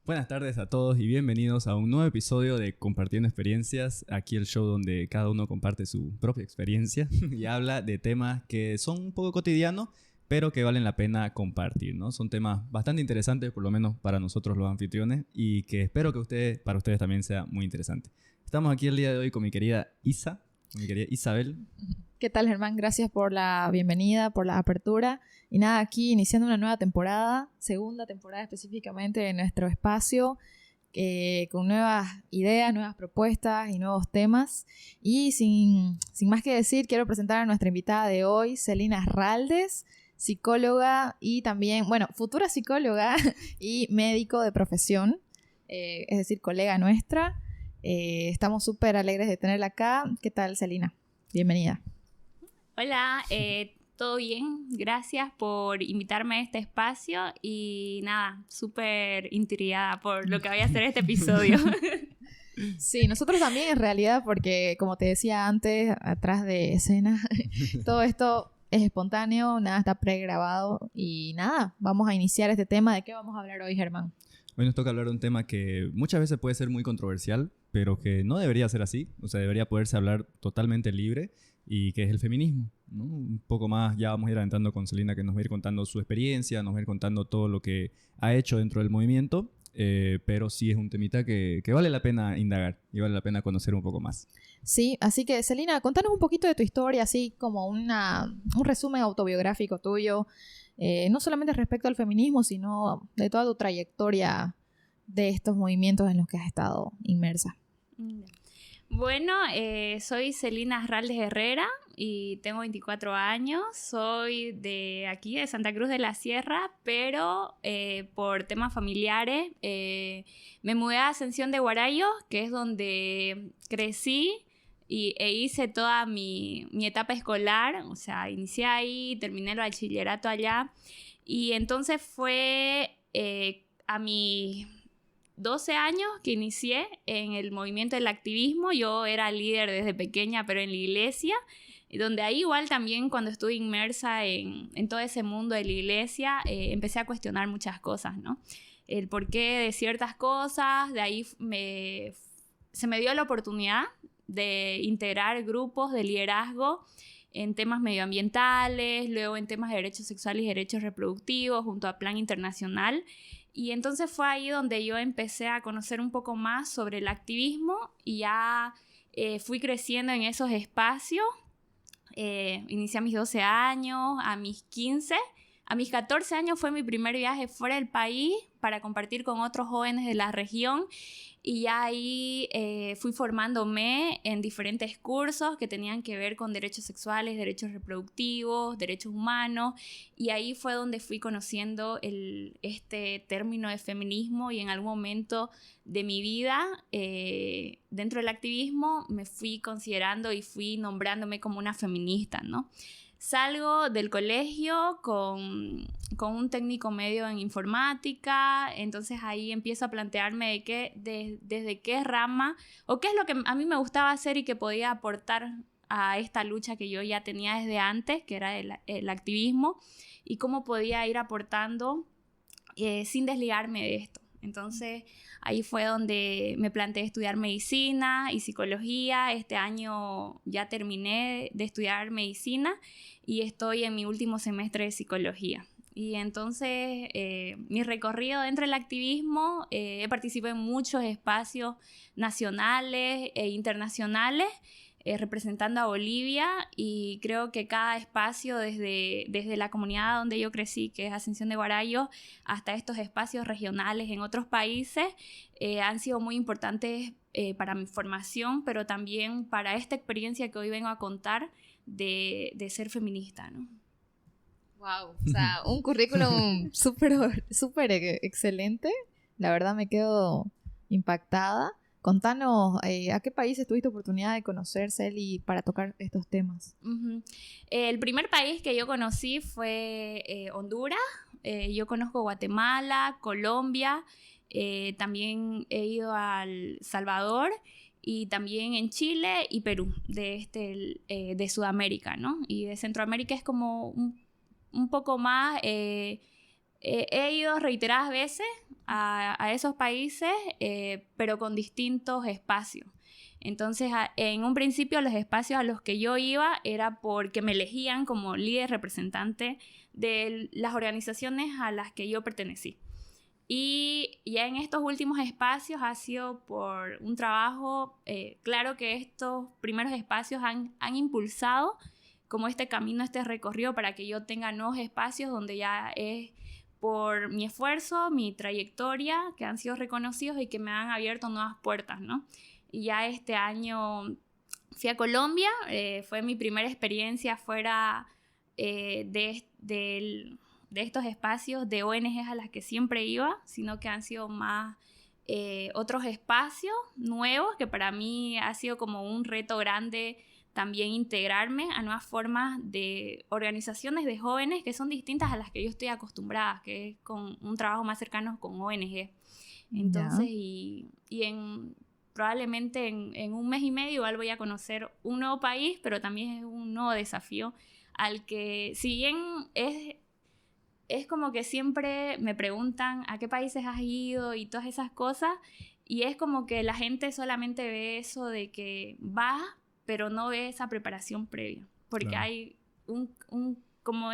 Buenas tardes a todos y bienvenidos a un nuevo episodio de Compartiendo Experiencias. Aquí el show donde cada uno comparte su propia experiencia y habla de temas que son un poco cotidianos, pero que valen la pena compartir, ¿no? Son temas bastante interesantes, por lo menos para nosotros los anfitriones, y que espero que para ustedes también sea muy interesante. Estamos aquí el día de hoy con mi querida Isabel. ¿Qué tal, Germán? Gracias por la bienvenida, por la apertura. Y nada, aquí iniciando una nueva temporada, segunda temporada específicamente de nuestro espacio, con nuevas ideas, nuevas propuestas y nuevos temas. Y sin más que decir, quiero presentar a nuestra invitada de hoy, Celina Raldes, psicóloga y también, futura psicóloga y médico de profesión, es decir, colega nuestra. Estamos súper alegres de tenerla acá. ¿Qué tal, Celina? Bienvenida. Hola, ¿todo bien? Gracias por invitarme a este espacio y nada, súper intrigada por lo que voy a hacer este episodio. Sí, nosotros también en realidad, porque como te decía antes, atrás de escena, todo esto es espontáneo, nada está pregrabado y nada, vamos a iniciar este tema. ¿De qué vamos a hablar hoy, Germán? Hoy nos toca hablar de un tema que muchas veces puede ser muy controversial, pero que no debería ser así. O sea, debería poderse hablar totalmente libre, y que es el feminismo, ¿no? Un poco más ya vamos a ir adentrando con Celina, que nos va a ir contando su experiencia, nos va a ir contando todo lo que ha hecho dentro del movimiento, pero sí es un temita que vale la pena indagar y vale la pena conocer un poco más. Sí, así que Celina, contanos un poquito de tu historia, así como un resumen autobiográfico tuyo, no solamente respecto al feminismo, sino de toda tu trayectoria de estos movimientos en los que has estado inmersa. Bueno, soy Celina Raldes Herrera y tengo 24 años. Soy de aquí, de Santa Cruz de la Sierra, pero por temas familiares me mudé a Ascensión de Guarayo, que es donde crecí e hice toda mi etapa escolar. O sea, inicié ahí, terminé el bachillerato allá. Y entonces fue a mi 12 años que inicié en el movimiento del activismo. Yo era líder desde pequeña, pero en la iglesia, donde ahí igual también cuando estuve inmersa en todo ese mundo de la iglesia, empecé a cuestionar muchas cosas, ¿no? El porqué de ciertas cosas. De ahí se me dio la oportunidad de integrar grupos de liderazgo en temas medioambientales, luego en temas de derechos sexuales y derechos reproductivos junto a Plan Internacional. Y entonces fue ahí donde yo empecé a conocer un poco más sobre el activismo y ya fui creciendo en esos espacios. Inicié a mis 12 años, a mis 15, a mis 14 años fue mi primer viaje fuera del país para compartir con otros jóvenes de la región. Y ya ahí fui formándome en diferentes cursos que tenían que ver con derechos sexuales, derechos reproductivos, derechos humanos. Y ahí fue donde fui conociendo este término de feminismo, y en algún momento de mi vida, dentro del activismo, me fui considerando y fui nombrándome como una feminista, ¿no? Salgo del colegio con un técnico medio en informática, entonces ahí empiezo a plantearme desde qué rama o qué es lo que a mí me gustaba hacer y que podía aportar a esta lucha que yo ya tenía desde antes, que era el activismo, y cómo podía ir aportando sin desligarme de esto. Entonces ahí fue donde me planteé estudiar medicina y psicología. Este año ya terminé de estudiar medicina y estoy en mi último semestre de psicología. Y entonces mi recorrido dentro del activismo, he participado en muchos espacios nacionales e internacionales, representando a Bolivia, y creo que cada espacio, desde la comunidad donde yo crecí, que es Ascensión de Guarayo, hasta estos espacios regionales en otros países, han sido muy importantes para mi formación, pero también para esta experiencia que hoy vengo a contar de ser feminista, ¿no? Wow, o sea, un currículum súper excelente. La verdad me quedo impactada. Contanos, ¿a qué países tuviste oportunidad de conocer, Celi, para tocar estos temas? Uh-huh. El primer país que yo conocí fue Honduras. Yo conozco Guatemala, Colombia, también he ido a El Salvador y también en Chile y Perú, de Sudamérica, ¿no? Y de Centroamérica es como un poco más he ido reiteradas veces a esos países, pero con distintos espacios. Entonces, en un principio los espacios a los que yo iba era porque me elegían como líder representante de las organizaciones a las que yo pertenecí. Y ya en estos últimos espacios ha sido por un trabajo, claro que estos primeros espacios han impulsado como este camino, este recorrido para que yo tenga nuevos espacios donde ya es por mi esfuerzo, mi trayectoria, que han sido reconocidos y que me han abierto nuevas puertas, ¿no? Y ya este año fui a Colombia, fue mi primera experiencia fuera de estos espacios de ONGs a las que siempre iba, sino que han sido más otros espacios nuevos, que para mí ha sido como un reto grande también integrarme a nuevas formas de organizaciones de jóvenes que son distintas a las que yo estoy acostumbrada, que es con un trabajo más cercano con ONG. Entonces, probablemente en un mes y medio igual voy a conocer un nuevo país, pero también es un nuevo desafío al que, si bien es como que siempre me preguntan a qué países has ido y todas esas cosas, y es como que la gente solamente ve eso de que vas, pero no ve esa preparación previa, porque claro, hay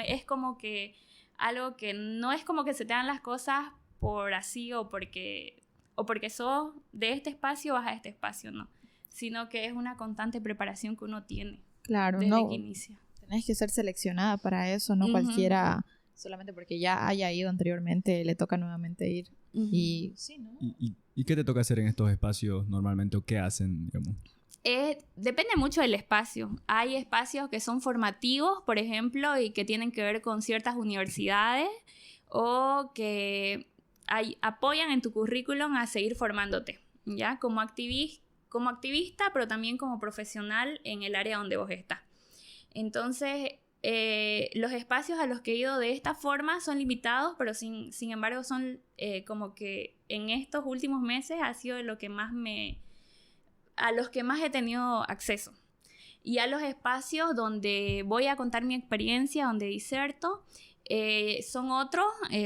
es como que algo que no es como que se te dan las cosas por así o porque sos de este espacio vas a este espacio, no, sino que es una constante preparación que uno tiene, claro, desde que inicia. Tenés que ser seleccionada para eso, no cualquiera, solamente porque ya haya ido anteriormente, le toca nuevamente ir. Y, sí, ¿no? ¿Y qué te toca hacer en estos espacios normalmente o qué hacen, digamos? Depende mucho del espacio. Hay espacios que son formativos, por ejemplo, y que tienen que ver con ciertas universidades o que apoyan en tu currículum a seguir formándote, ¿ya? Como activista, pero también como profesional en el área donde vos estás. Entonces, los espacios a los que he ido de esta forma son limitados, pero sin embargo son como que en estos últimos meses ha sido lo que a los que más he tenido acceso. Y a los espacios donde voy a contar mi experiencia, donde diserto, son otros,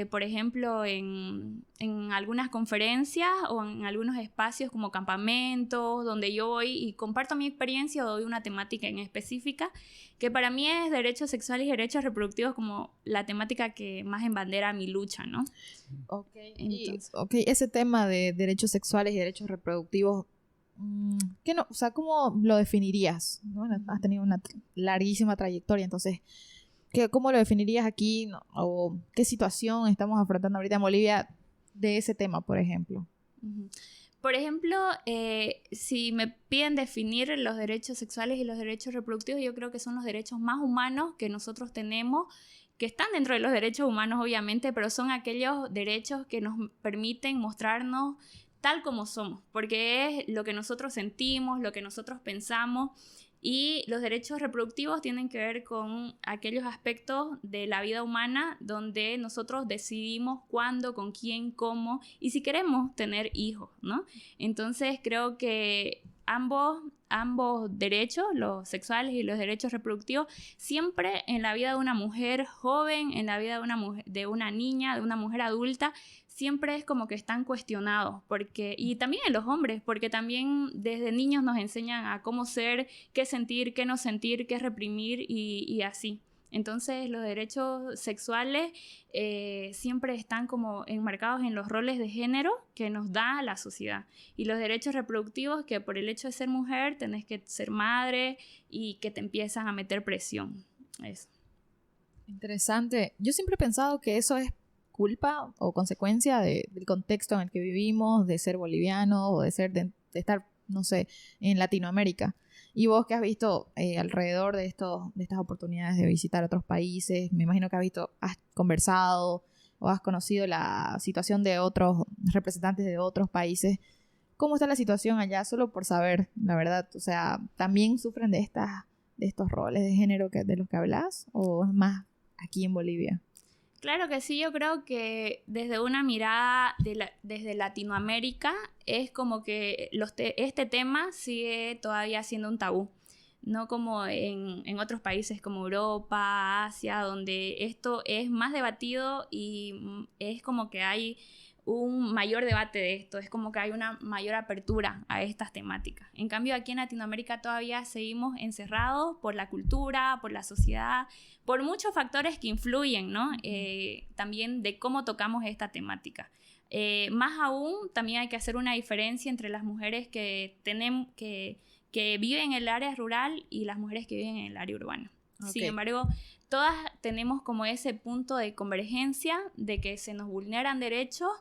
por ejemplo, en algunas conferencias o en algunos espacios como campamentos, donde yo voy y comparto mi experiencia o doy una temática en específica, que para mí es derechos sexuales y derechos reproductivos como la temática que más embandera mi lucha, ¿no? Entonces, ese tema de derechos sexuales y derechos reproductivos, o sea, ¿cómo lo definirías? ¿No? Has tenido una larguísima trayectoria, entonces, ¿cómo lo definirías aquí? ¿No? ¿O qué situación estamos afrontando ahorita en Bolivia de ese tema, por ejemplo? Por ejemplo, si me piden definir los derechos sexuales y los derechos reproductivos, yo creo que son los derechos más humanos que nosotros tenemos, que están dentro de los derechos humanos, obviamente, pero son aquellos derechos que nos permiten mostrarnos tal como somos, porque es lo que nosotros sentimos, lo que nosotros pensamos, y los derechos reproductivos tienen que ver con aquellos aspectos de la vida humana donde nosotros decidimos cuándo, con quién, cómo y si queremos tener hijos, ¿no? Entonces creo que ambos derechos, los sexuales y los derechos reproductivos, siempre en la vida de una mujer joven, en la vida de una niña, de una mujer adulta, siempre es como que están cuestionados, y también en los hombres, porque también desde niños nos enseñan a cómo ser, qué sentir, qué no sentir, qué reprimir y así. Entonces los derechos sexuales siempre están como enmarcados en los roles de género que nos da la sociedad, y los derechos reproductivos que por el hecho de ser mujer tenés que ser madre y que te empiezan a meter presión. Eso. Interesante. Yo siempre he pensado que eso es culpa o consecuencia del contexto en el que vivimos, de ser boliviano o de estar, no sé, en Latinoamérica. Y vos que has visto alrededor de estas oportunidades de visitar otros países, me imagino que has conversado o has conocido la situación de otros representantes de otros países. ¿Cómo está la situación allá? Solo por saber, la verdad. O sea, ¿también sufren de estos roles de género de los que hablas? ¿O es más aquí en Bolivia? Claro que sí, yo creo que desde una mirada desde Latinoamérica es como que este tema sigue todavía siendo un tabú. no como en otros países como Europa, Asia, donde esto es más debatido y es como que hay un mayor debate de esto, es como que hay una mayor apertura a estas temáticas. En cambio, aquí en Latinoamérica todavía seguimos encerrados por la cultura, por la sociedad, por muchos factores que influyen, ¿no? También de cómo tocamos esta temática. Más aún, también hay que hacer una diferencia entre las mujeres que viven en el área rural y las mujeres que viven en el área urbana. Okay. Sin embargo, todas tenemos como ese punto de convergencia de que se nos vulneran derechos,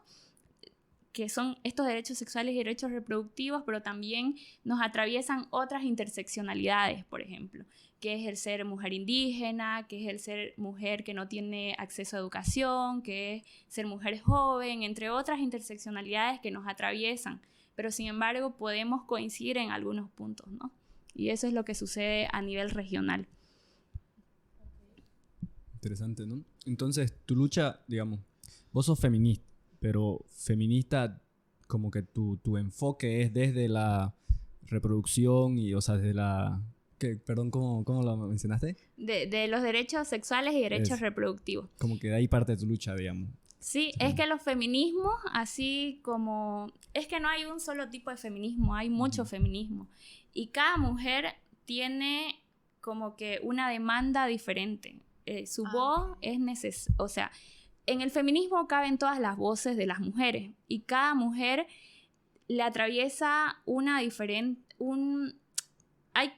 que son estos derechos sexuales y derechos reproductivos, pero también nos atraviesan otras interseccionalidades, por ejemplo, que es el ser mujer indígena, que es el ser mujer que no tiene acceso a educación, que es ser mujer joven, entre otras interseccionalidades que nos atraviesan, pero sin embargo podemos coincidir en algunos puntos, ¿no? Y eso es lo que sucede a nivel regional. Interesante, ¿no? Entonces, tu lucha, digamos, vos sos feminista, pero feminista como que tu enfoque es desde la reproducción y, o sea, desde la... Perdón, ¿cómo lo mencionaste? De los derechos sexuales y derechos reproductivos. Como que de ahí parte de tu lucha, digamos. Sí, es que los feminismos, así como... Es que no hay un solo tipo de feminismo, hay mucho feminismo. Y cada mujer tiene como que una demanda diferente. Su voz es necesaria. O sea, en el feminismo caben todas las voces de las mujeres. Y cada mujer le atraviesa una diferente...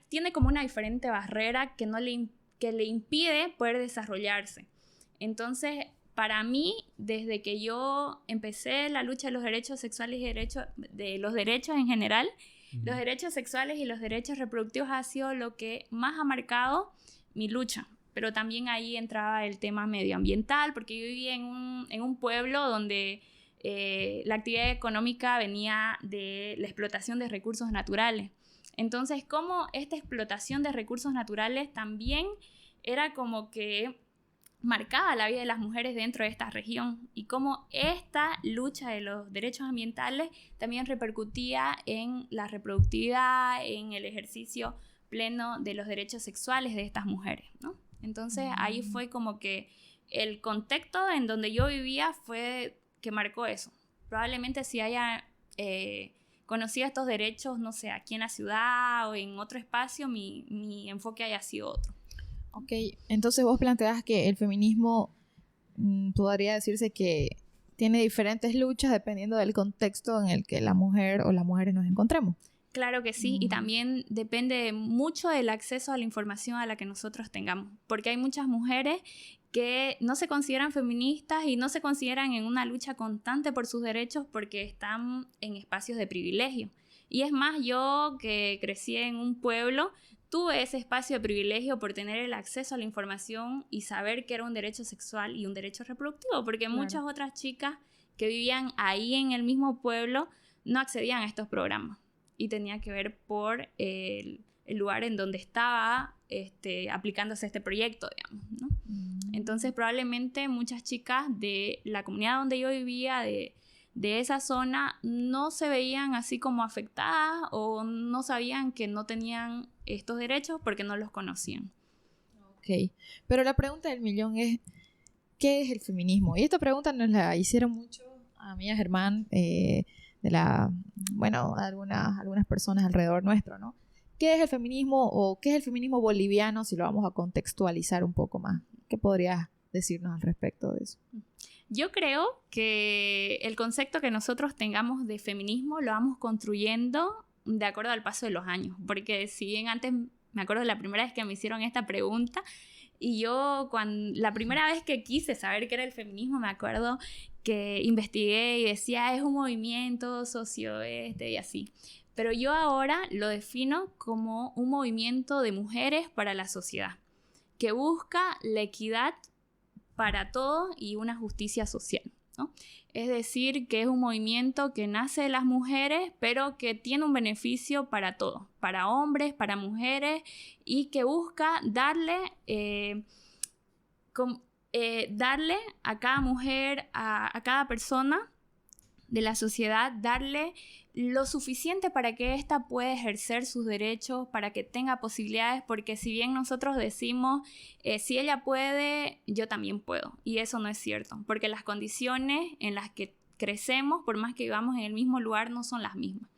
tiene como una diferente barrera que le impide poder desarrollarse. Entonces, para mí, desde que yo empecé la lucha de los derechos sexuales y de los derechos en general, los derechos sexuales y los derechos reproductivos ha sido lo que más ha marcado mi lucha. Pero también ahí entraba el tema medioambiental, porque yo vivía en un pueblo donde la actividad económica venía de la explotación de recursos naturales. Entonces, cómo esta explotación de recursos naturales también era como que marcaba la vida de las mujeres dentro de esta región y cómo esta lucha de los derechos ambientales también repercutía en la reproductividad, en el ejercicio pleno de los derechos sexuales de estas mujeres, ¿no? Entonces, ahí fue como que el contexto en donde yo vivía fue que marcó eso. Probablemente si haya conocido estos derechos, no sé, aquí en la ciudad o en otro espacio, mi enfoque haya sido otro. Ok, entonces vos planteas que el feminismo podría decirse que tiene diferentes luchas dependiendo del contexto en el que la mujer o las mujeres nos encontremos. Claro que sí, y también depende mucho del acceso a la información a la que nosotros tengamos, porque hay muchas mujeres que no se consideran feministas y no se consideran en una lucha constante por sus derechos porque están en espacios de privilegio. Y es más, yo que crecí en un pueblo, tuve ese espacio de privilegio por tener el acceso a la información y saber que era un derecho sexual y un derecho reproductivo, porque muchas otras chicas que vivían ahí en el mismo pueblo no accedían a estos programas. Y tenía que ver por el lugar en donde estaba aplicándose este proyecto, digamos, ¿no? Entonces, probablemente muchas chicas de la comunidad donde yo vivía, de esa zona, no se veían así como afectadas o no sabían que no tenían estos derechos porque no los conocían. Ok, pero la pregunta del millón es, ¿qué es el feminismo? Y esta pregunta nos la hicieron mucho a mí, a Germán, algunas personas alrededor nuestro, ¿no? ¿Qué es el feminismo o qué es el feminismo boliviano si lo vamos a contextualizar un poco más? ¿Qué podrías decirnos al respecto de eso? Yo creo que el concepto que nosotros tengamos de feminismo lo vamos construyendo de acuerdo al paso de los años, porque si bien antes me acuerdo de la primera vez que me hicieron esta pregunta y yo la primera vez que quise saber qué era el feminismo, me acuerdo que investigué y decía es un movimiento y así. Pero yo ahora lo defino como un movimiento de mujeres para la sociedad, que busca la equidad para todos y una justicia social, ¿no? Es decir, que es un movimiento que nace de las mujeres, pero que tiene un beneficio para todos, para hombres, para mujeres, y que busca darle a cada mujer, a cada persona, de la sociedad, darle lo suficiente para que ésta pueda ejercer sus derechos, para que tenga posibilidades, porque si bien nosotros decimos, si ella puede, yo también puedo, y eso no es cierto, porque las condiciones en las que crecemos, por más que vivamos en el mismo lugar, no son las mismas,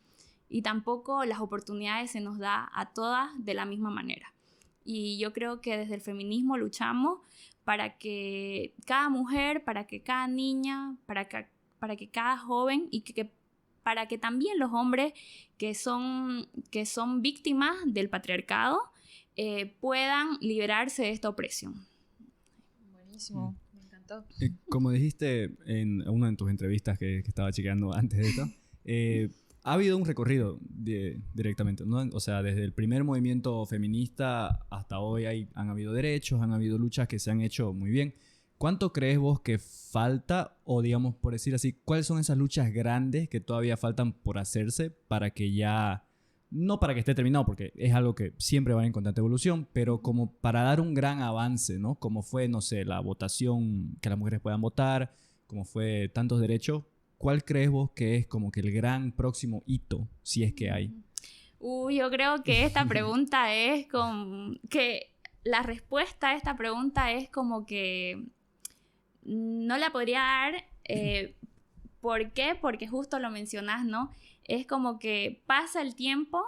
y tampoco las oportunidades se nos da a todas de la misma manera. Y yo creo que desde el feminismo luchamos para que cada mujer, para que cada niña, para que cada joven y para que también los hombres que son víctimas del patriarcado puedan liberarse de esta opresión. Buenísimo, me encantó. Como dijiste en una de tus entrevistas que estaba chequeando antes de esto, ha habido un recorrido directamente, ¿no? O sea, desde el primer movimiento feminista hasta hoy han habido derechos, han habido luchas que se han hecho muy bien. ¿Cuánto crees vos que falta, o digamos, por decir así, cuáles son esas luchas grandes que todavía faltan por hacerse para que ya, no para que esté terminado, porque es algo que siempre va en constante evolución, pero como para dar un gran avance, ¿no? Como fue, no sé, la votación, que las mujeres puedan votar, como fue tantos derechos. ¿Cuál crees vos que es como que el gran próximo hito, si es que hay? Yo creo que esta pregunta es como que la respuesta a esta pregunta es como que no la podría dar. ¿Por qué? Porque justo lo mencionás, ¿no? Es como que pasa el tiempo,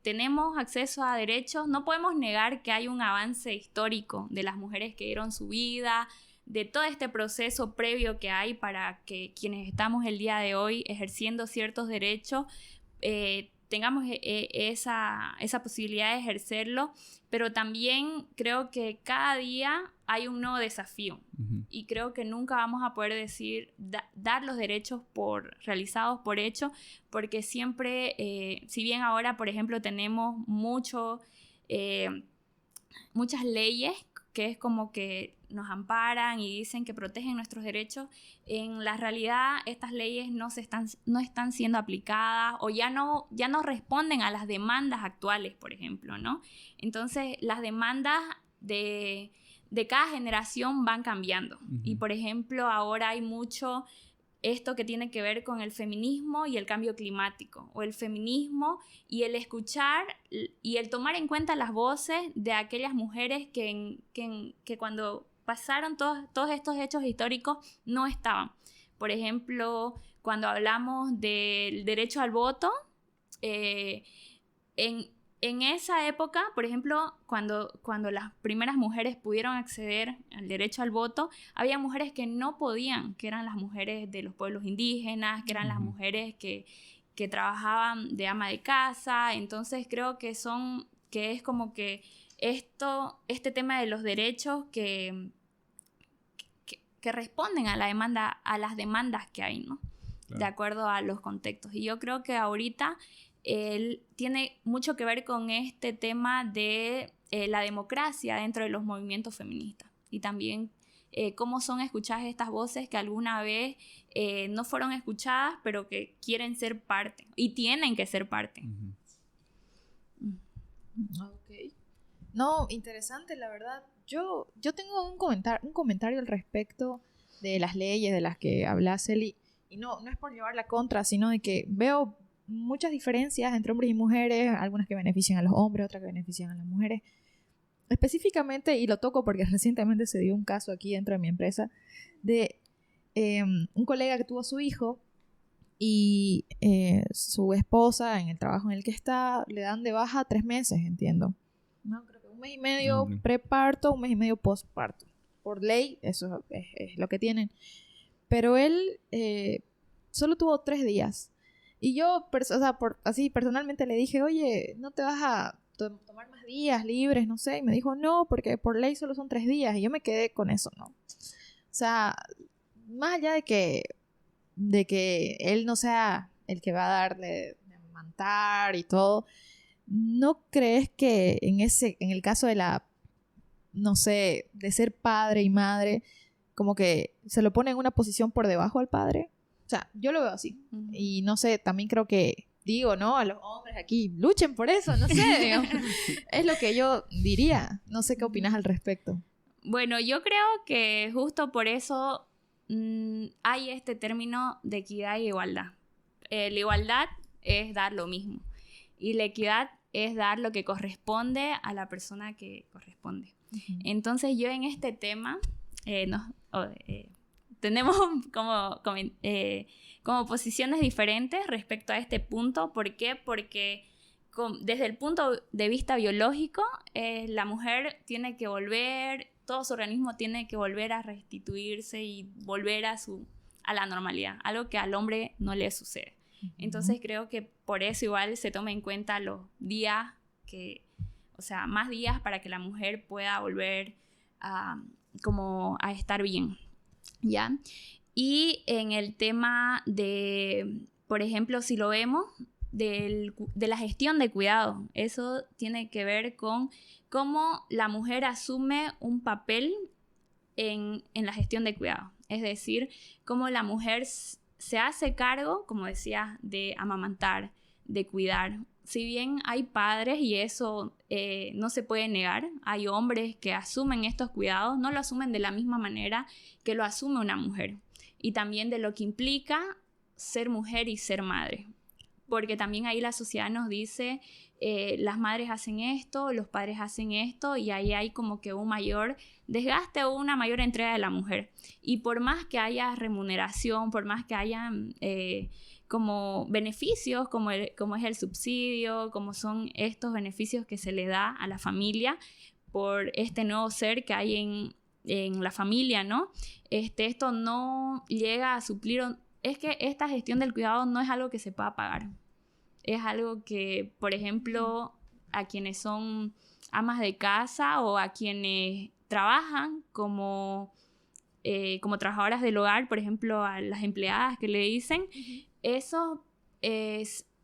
tenemos acceso a derechos, no podemos negar que hay un avance histórico de las mujeres que dieron su vida, de todo este proceso previo que hay para que quienes estamos el día de hoy ejerciendo ciertos derechos tengamos esa posibilidad de ejercerlo, pero también creo que cada día hay un nuevo desafío. Uh-huh. Y creo que nunca vamos a poder decir, dar los derechos realizados por hecho, porque siempre, si bien ahora, por ejemplo, tenemos muchas leyes que es como que nos amparan y dicen que protegen nuestros derechos, en la realidad estas leyes no están siendo aplicadas o ya no responden a las demandas actuales, por ejemplo, ¿no? Entonces, las demandas de cada generación van cambiando. Uh-huh. Y, por ejemplo, ahora hay mucho esto que tiene que ver con el feminismo y el cambio climático, o el feminismo y el escuchar y el tomar en cuenta las voces de aquellas mujeres que cuando pasaron todos estos hechos históricos no estaban. Por ejemplo, cuando hablamos del derecho al voto, en esa época, por ejemplo, cuando las primeras mujeres pudieron acceder al derecho al voto, había mujeres que no podían, que eran las mujeres de los pueblos indígenas, que eran las mujeres que trabajaban de ama de casa. Entonces creo que es como que este tema de los derechos que responden a las demandas que hay, ¿no? Claro. De acuerdo a los contextos. Y yo creo que ahorita él tiene mucho que ver con este tema de la democracia dentro de los movimientos feministas y también cómo son escuchadas estas voces que alguna vez no fueron escuchadas pero que quieren ser parte y tienen que ser parte. Okay. No, interesante, la verdad. Yo tengo un comentario al respecto de las leyes de las que habla Celi, y no es por llevarla contra, sino de que veo muchas diferencias entre hombres y mujeres, algunas que benefician a los hombres, otras que benefician a las mujeres. Específicamente, y lo toco porque recientemente se dio un caso aquí dentro de mi empresa, de un colega que tuvo su hijo y su esposa en el trabajo en el que está, le dan de baja 3 meses, entiendo. No, creo que 1 mes y medio preparto, 1 mes y medio postparto. Por ley, eso es lo que tienen. Pero él solo tuvo 3 días. Y yo, así personalmente le dije, oye, ¿no te vas a tomar más días libres? No sé. Y me dijo, no, porque por ley solo son 3 días. Y yo me quedé con eso, ¿no? O sea, más allá de que él no sea el que va a darle de amamantar y todo, ¿no crees que en el caso de no sé, de ser padre y madre, como que se lo pone en una posición por debajo al padre? O sea, yo lo veo así. Uh-huh. Y no sé, también creo que, ¿no? A los hombres aquí, luchen por eso, no sé, digamos. Es lo que yo diría. No sé qué opinas al respecto. Bueno, yo creo que justo por eso hay este término de equidad e igualdad. La igualdad es dar lo mismo y la equidad es dar lo que corresponde a la persona que corresponde. Entonces yo en este tema tenemos como posiciones diferentes respecto a este punto. ¿Por qué? Porque desde el punto de vista biológico, la mujer tiene que volver, todo su organismo tiene que volver a restituirse y volver a la normalidad, algo que al hombre no le sucede. Entonces creo que por eso igual se toma en cuenta los días más días para que la mujer pueda volver a estar bien, ¿ya? Y en el tema de, por ejemplo, si lo vemos, de la gestión de cuidado, eso tiene que ver con cómo la mujer asume un papel en la gestión de cuidado. Es decir, cómo la mujer se hace cargo, como decía, de amamantar, de cuidar. Si bien hay padres, y eso no se puede negar, hay hombres que asumen estos cuidados, no lo asumen de la misma manera que lo asume una mujer. Y también de lo que implica ser mujer y ser madre. Porque también ahí la sociedad nos dice, las madres hacen esto, los padres hacen esto, y ahí hay como que un mayor desgaste o una mayor entrega de la mujer. Y por más que haya remuneración, por más que haya como beneficios, como es el subsidio, como son estos beneficios que se le da a la familia por este nuevo ser que hay en la familia, ¿no? Esto no llega a suplir. Es que esta gestión del cuidado no es algo que se pueda pagar. Es algo que, por ejemplo, a quienes son amas de casa o a quienes trabajan como trabajadoras del hogar, por ejemplo, a las empleadas que le dicen, eso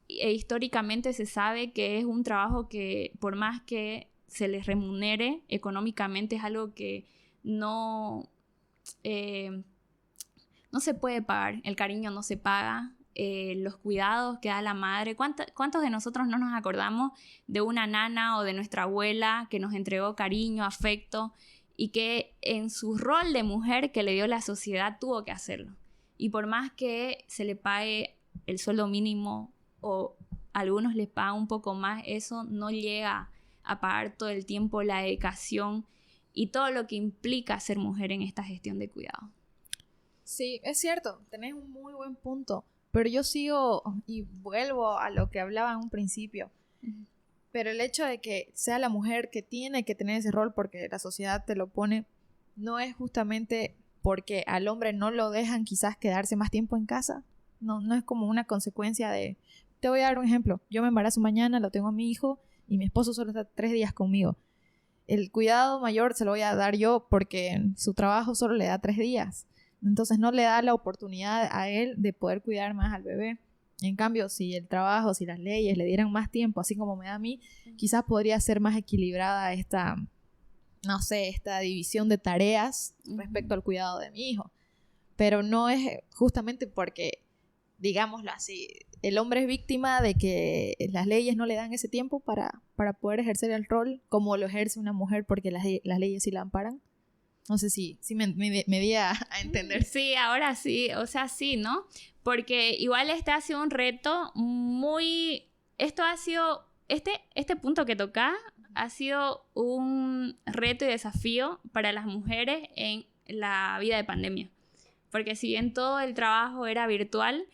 históricamente se sabe que es un trabajo que, por más que se les remunere económicamente, es algo que no se puede pagar. El cariño no se paga. Los cuidados que da la madre. ¿Cuántos de nosotros no nos acordamos de una nana o de nuestra abuela que nos entregó cariño, afecto, y que en su rol de mujer que le dio la sociedad tuvo que hacerlo? Y por más que se le pague el sueldo mínimo o a algunos les paga un poco más, eso no llega a pagar todo el tiempo la dedicación y todo lo que implica ser mujer en esta gestión de cuidado. Sí, es cierto, tenés un muy buen punto. Pero yo sigo y vuelvo a lo que hablaba en un principio. Pero el hecho de que sea la mujer que tiene que tener ese rol porque la sociedad te lo pone, no es justamente porque al hombre no lo dejan quizás quedarse más tiempo en casa. No es como una consecuencia de... Te voy a dar un ejemplo. Yo me embarazo mañana, lo tengo a mi hijo y mi esposo solo está 3 días conmigo. El cuidado mayor se lo voy a dar yo porque en su trabajo solo le da 3 días. Entonces no le da la oportunidad a él de poder cuidar más al bebé. En cambio, si el trabajo, si las leyes le dieran más tiempo, así como me da a mí, quizás podría ser más equilibrada esta división de tareas respecto al cuidado de mi hijo. Pero no es justamente porque, digámoslo así, el hombre es víctima de que las leyes no le dan ese tiempo para poder ejercer el rol como lo ejerce una mujer porque las leyes sí la amparan. No sé si me di a entender. Sí, ahora sí, o sea, sí, ¿no? Porque igual este ha sido un reto muy... Esto ha sido... Este punto que toca ha sido un reto y desafío para las mujeres en la vida de pandemia. Porque si bien todo el trabajo era virtual,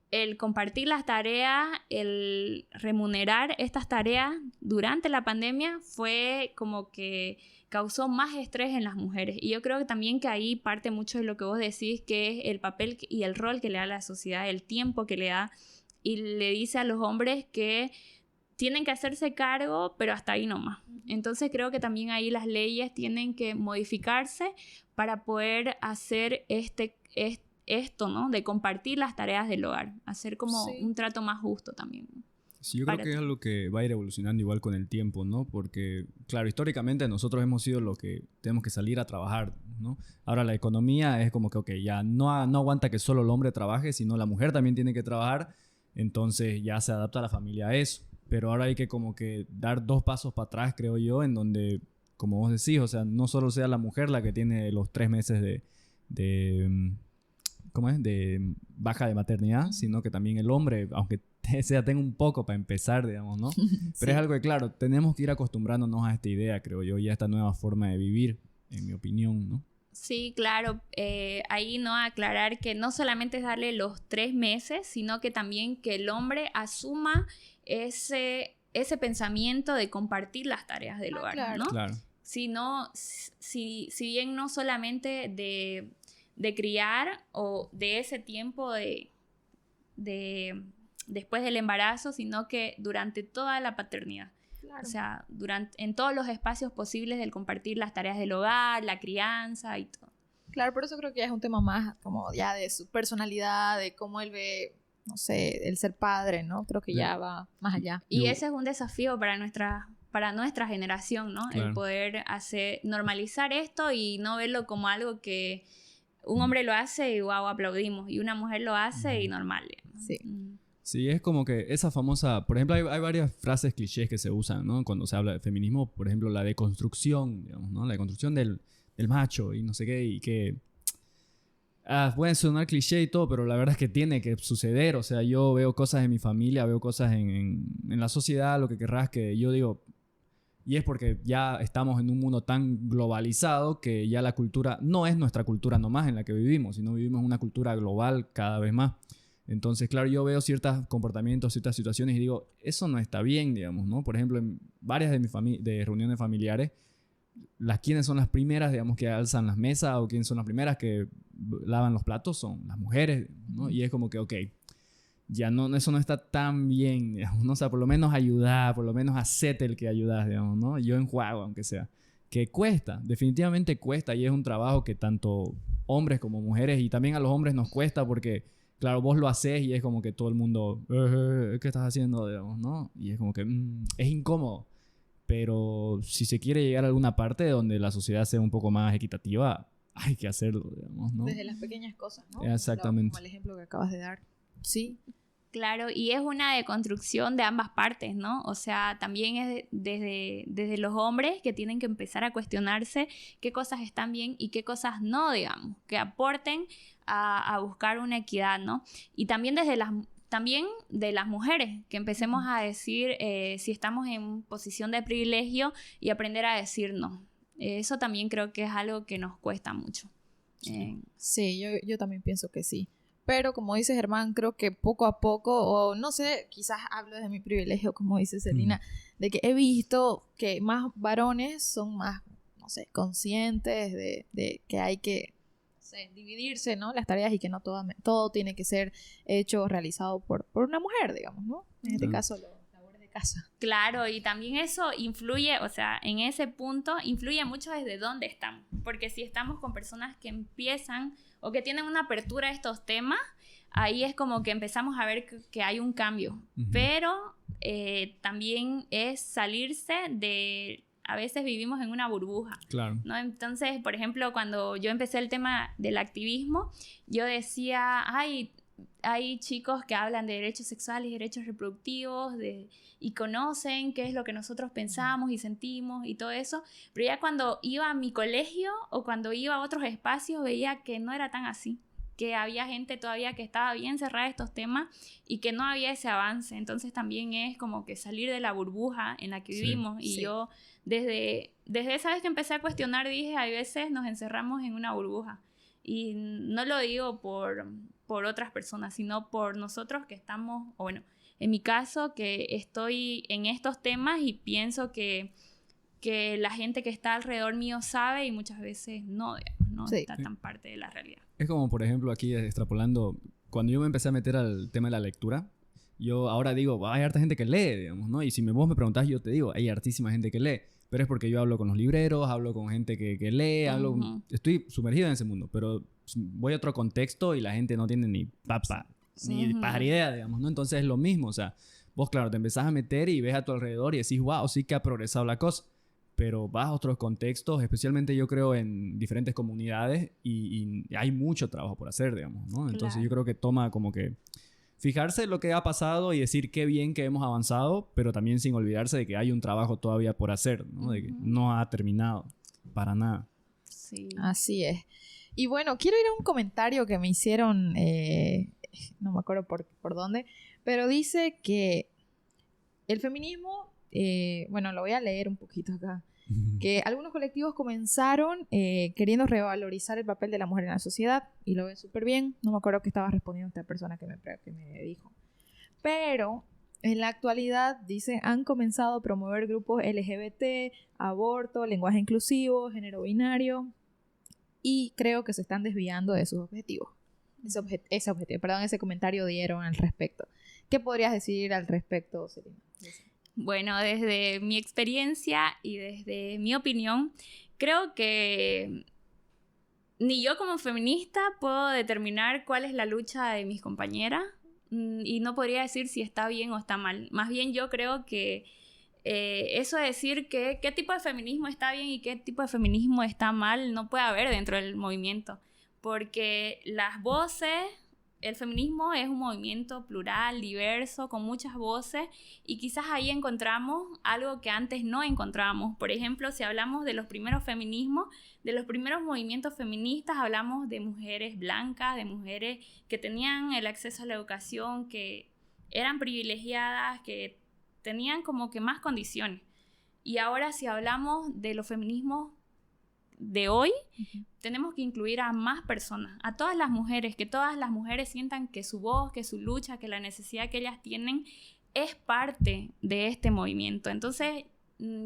el compartir las tareas, el remunerar estas tareas durante la pandemia fue como que causó más estrés en las mujeres. Y yo creo que también que ahí parte mucho de lo que vos decís, que es el papel y el rol que le da la sociedad, el tiempo que le da, y le dice a los hombres que tienen que hacerse cargo, pero hasta ahí nomás. Entonces creo que también ahí las leyes tienen que modificarse para poder hacer esto, ¿no? De compartir las tareas del hogar, hacer como un trato más justo también. Sí, yo creo que es algo que va a ir evolucionando igual con el tiempo, ¿no? Porque, claro, históricamente nosotros hemos sido los que tenemos que salir a trabajar, ¿no? Ahora la economía es como que, ok, ya no aguanta que solo el hombre trabaje, sino la mujer también tiene que trabajar, entonces ya se adapta a la familia a eso. Pero ahora hay que como que dar 2 pasos para atrás, creo yo, en donde, como vos decís, o sea, no solo sea la mujer la que tiene los 3 meses ¿cómo es? De baja de maternidad, sino que también el hombre, aunque tenga un poco para empezar, digamos, ¿no? Pero es algo que, claro, tenemos que ir acostumbrándonos a esta idea, creo yo, y a esta nueva forma de vivir, en mi opinión, ¿no? Sí, claro. Ahí no aclarar que no solamente es darle los 3 meses, sino que también que el hombre asuma ese pensamiento de compartir las tareas del hogar, claro. ¿no? Claro. Si bien no solamente de criar o de ese tiempo después del embarazo, sino que durante toda la paternidad. Claro. O sea, en todos los espacios posibles del compartir las tareas del hogar, la crianza y todo. Claro, por eso creo que ya es un tema más como ya de su personalidad, de cómo él ve, no sé, el ser padre, ¿no? Creo que ya va más allá. Y ese es un desafío para nuestra generación, ¿no? Claro. El poder normalizar esto y no verlo como algo que un hombre lo hace y wow, aplaudimos, y una mujer lo hace y normal. Sí. Sí, es como que esa famosa, por ejemplo, hay varias frases clichés que se usan, ¿no? Cuando se habla de feminismo, por ejemplo, la deconstrucción, digamos, ¿no? La deconstrucción del macho y no sé qué, y que pueden sonar cliché y todo, pero la verdad es que tiene que suceder. O sea, yo veo cosas en mi familia, veo cosas en la sociedad, lo que querrás, que yo digo, y es porque ya estamos en un mundo tan globalizado que ya la cultura no es nuestra cultura nomás en la que vivimos, sino vivimos en una cultura global cada vez más. Entonces, claro, yo veo ciertos comportamientos, ciertas situaciones y digo, eso no está bien, digamos, ¿no? Por ejemplo, en varias de reuniones familiares, quienes son las primeras, digamos, que alzan las mesas o quiénes son las primeras que lavan los platos son las mujeres, ¿no? Y es como que, ok, ya no, eso no está tan bien, digamos, ¿no? O sea, por lo menos ayudar, por lo menos hacete el que ayudas, digamos, ¿no? Yo enjuago, aunque sea. Que cuesta, definitivamente cuesta, y es un trabajo que tanto hombres como mujeres, y también a los hombres nos cuesta porque... Claro, vos lo haces y es como que todo el mundo, ¿qué estás haciendo? Digamos, ¿no? Y es como que es incómodo. Pero si se quiere llegar a alguna parte donde la sociedad sea un poco más equitativa, hay que hacerlo, digamos, ¿no? Desde las pequeñas cosas, ¿no? Exactamente. Como el ejemplo que acabas de dar. Sí. Claro, y es una deconstrucción de ambas partes, ¿no? O sea, también es desde los hombres que tienen que empezar a cuestionarse qué cosas están bien y qué cosas no, digamos, que aporten a buscar una equidad, ¿no? Y también también de las mujeres, que empecemos a decir si estamos en posición de privilegio y aprender a decir no. Eso también creo que es algo que nos cuesta mucho. Sí, yo también pienso que sí. Pero como dice Germán, creo que poco a poco, o no sé, quizás hablo desde mi privilegio, como dice Celina, de que he visto que más varones son más, no sé, conscientes de que hay que, no sé, dividirse, ¿no? Las tareas y que no todo tiene que ser hecho, realizado por una mujer, digamos, ¿no? En este caso, los labores de casa. Claro, y también eso influye, o sea, en ese punto influye mucho desde dónde estamos, porque si estamos con personas que empiezan o que tienen una apertura a estos temas, ahí es como que empezamos a ver que hay un cambio. Pero también es salirse de... A veces vivimos en una burbuja, claro, ¿no? Entonces, por ejemplo, cuando yo empecé el tema del activismo, yo decía, hay chicos que hablan de derechos sexuales y derechos reproductivos y conocen qué es lo que nosotros pensamos y sentimos y todo eso, pero ya cuando iba a mi colegio o cuando iba a otros espacios veía que no era tan así, que había gente todavía que estaba bien cerrada a estos temas y que no había ese avance. Entonces también es como que salir de la burbuja en la que vivimos. Y yo desde esa vez que empecé a cuestionar dije, hay veces nos encerramos en una burbuja. Y no lo digo por otras personas, sino por nosotros que estamos, o bueno, en mi caso, que estoy en estos temas y pienso que la gente que está alrededor mío sabe y muchas veces no está tan parte de la realidad. Es como, por ejemplo, aquí extrapolando, cuando yo me empecé a meter al tema de la lectura, yo ahora digo, hay harta gente que lee, digamos, ¿no? Y si vos me preguntás, yo te digo, hay hartísima gente que lee. Pero es porque yo hablo con los libreros, hablo con gente que lee, estoy sumergido en ese mundo. Pero voy a otro contexto y la gente no tiene ni ni idea, digamos, ¿no? Entonces es lo mismo, o sea, vos, claro, te empezás a meter y ves a tu alrededor y decís, wow, sí que ha progresado la cosa. Pero vas a otros contextos, especialmente yo creo en diferentes comunidades y hay mucho trabajo por hacer, digamos, ¿no? Entonces yo creo que toma como que fijarse en lo que ha pasado y decir qué bien que hemos avanzado, pero también sin olvidarse de que hay un trabajo todavía por hacer, ¿no? De que no ha terminado para nada. Sí. Así es. Y bueno, quiero ir a un comentario que me hicieron, no me acuerdo por dónde, pero dice que el feminismo, bueno, lo voy a leer un poquito acá, que algunos colectivos comenzaron queriendo revalorizar el papel de la mujer en la sociedad, y lo ven súper bien. No me acuerdo qué estaba respondiendo esta persona que me dijo. Pero en la actualidad, dice, han comenzado a promover grupos LGBT, aborto, lenguaje inclusivo, género binario, y creo que se están desviando de sus objetivos. Ese comentario dieron al respecto. ¿Qué podrías decir al respecto, Celina? Bueno, desde mi experiencia y desde mi opinión, creo que ni yo como feminista puedo determinar cuál es la lucha de mis compañeras y no podría decir si está bien o está mal. Más bien yo creo que eso de decir que qué tipo de feminismo está bien y qué tipo de feminismo está mal no puede haber dentro del movimiento, porque las voces, el feminismo es un movimiento plural, diverso, con muchas voces, y quizás ahí encontramos algo que antes no encontrábamos. Por ejemplo, si hablamos de los primeros feminismos, de los primeros movimientos feministas, hablamos de mujeres blancas, de mujeres que tenían el acceso a la educación, que eran privilegiadas, que tenían como que más condiciones. Y ahora si hablamos de los feminismos de hoy, tenemos que incluir a más personas, a todas las mujeres, que todas las mujeres sientan que su voz, que su lucha, que la necesidad que ellas tienen es parte de este movimiento. Entonces,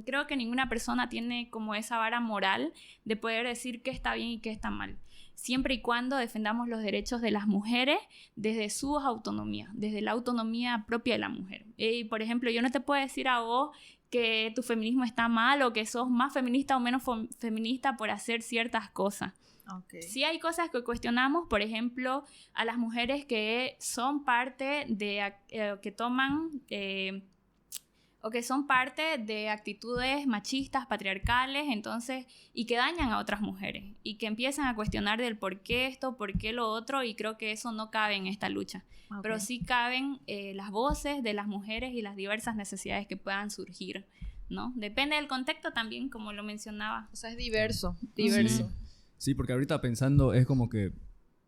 creo que ninguna persona tiene como esa vara moral de poder decir qué está bien y qué está mal, siempre y cuando defendamos los derechos de las mujeres desde su autonomía, desde la autonomía propia de la mujer. Por ejemplo, yo no te puedo decir a vos que tu feminismo está mal o que sos más feminista o menos feminista por hacer ciertas cosas. Okay. Sí hay cosas que cuestionamos, por ejemplo, a las mujeres que son parte de, que toman... o que son parte de actitudes machistas, patriarcales, entonces, y que dañan a otras mujeres, y que empiezan a cuestionar del por qué esto, por qué lo otro, y creo que eso no cabe en esta lucha. Okay. Pero sí caben las voces de las mujeres y las diversas necesidades que puedan surgir, ¿no? Depende del contexto también, como lo mencionaba. O sea, es diverso. Sí, porque ahorita pensando es como que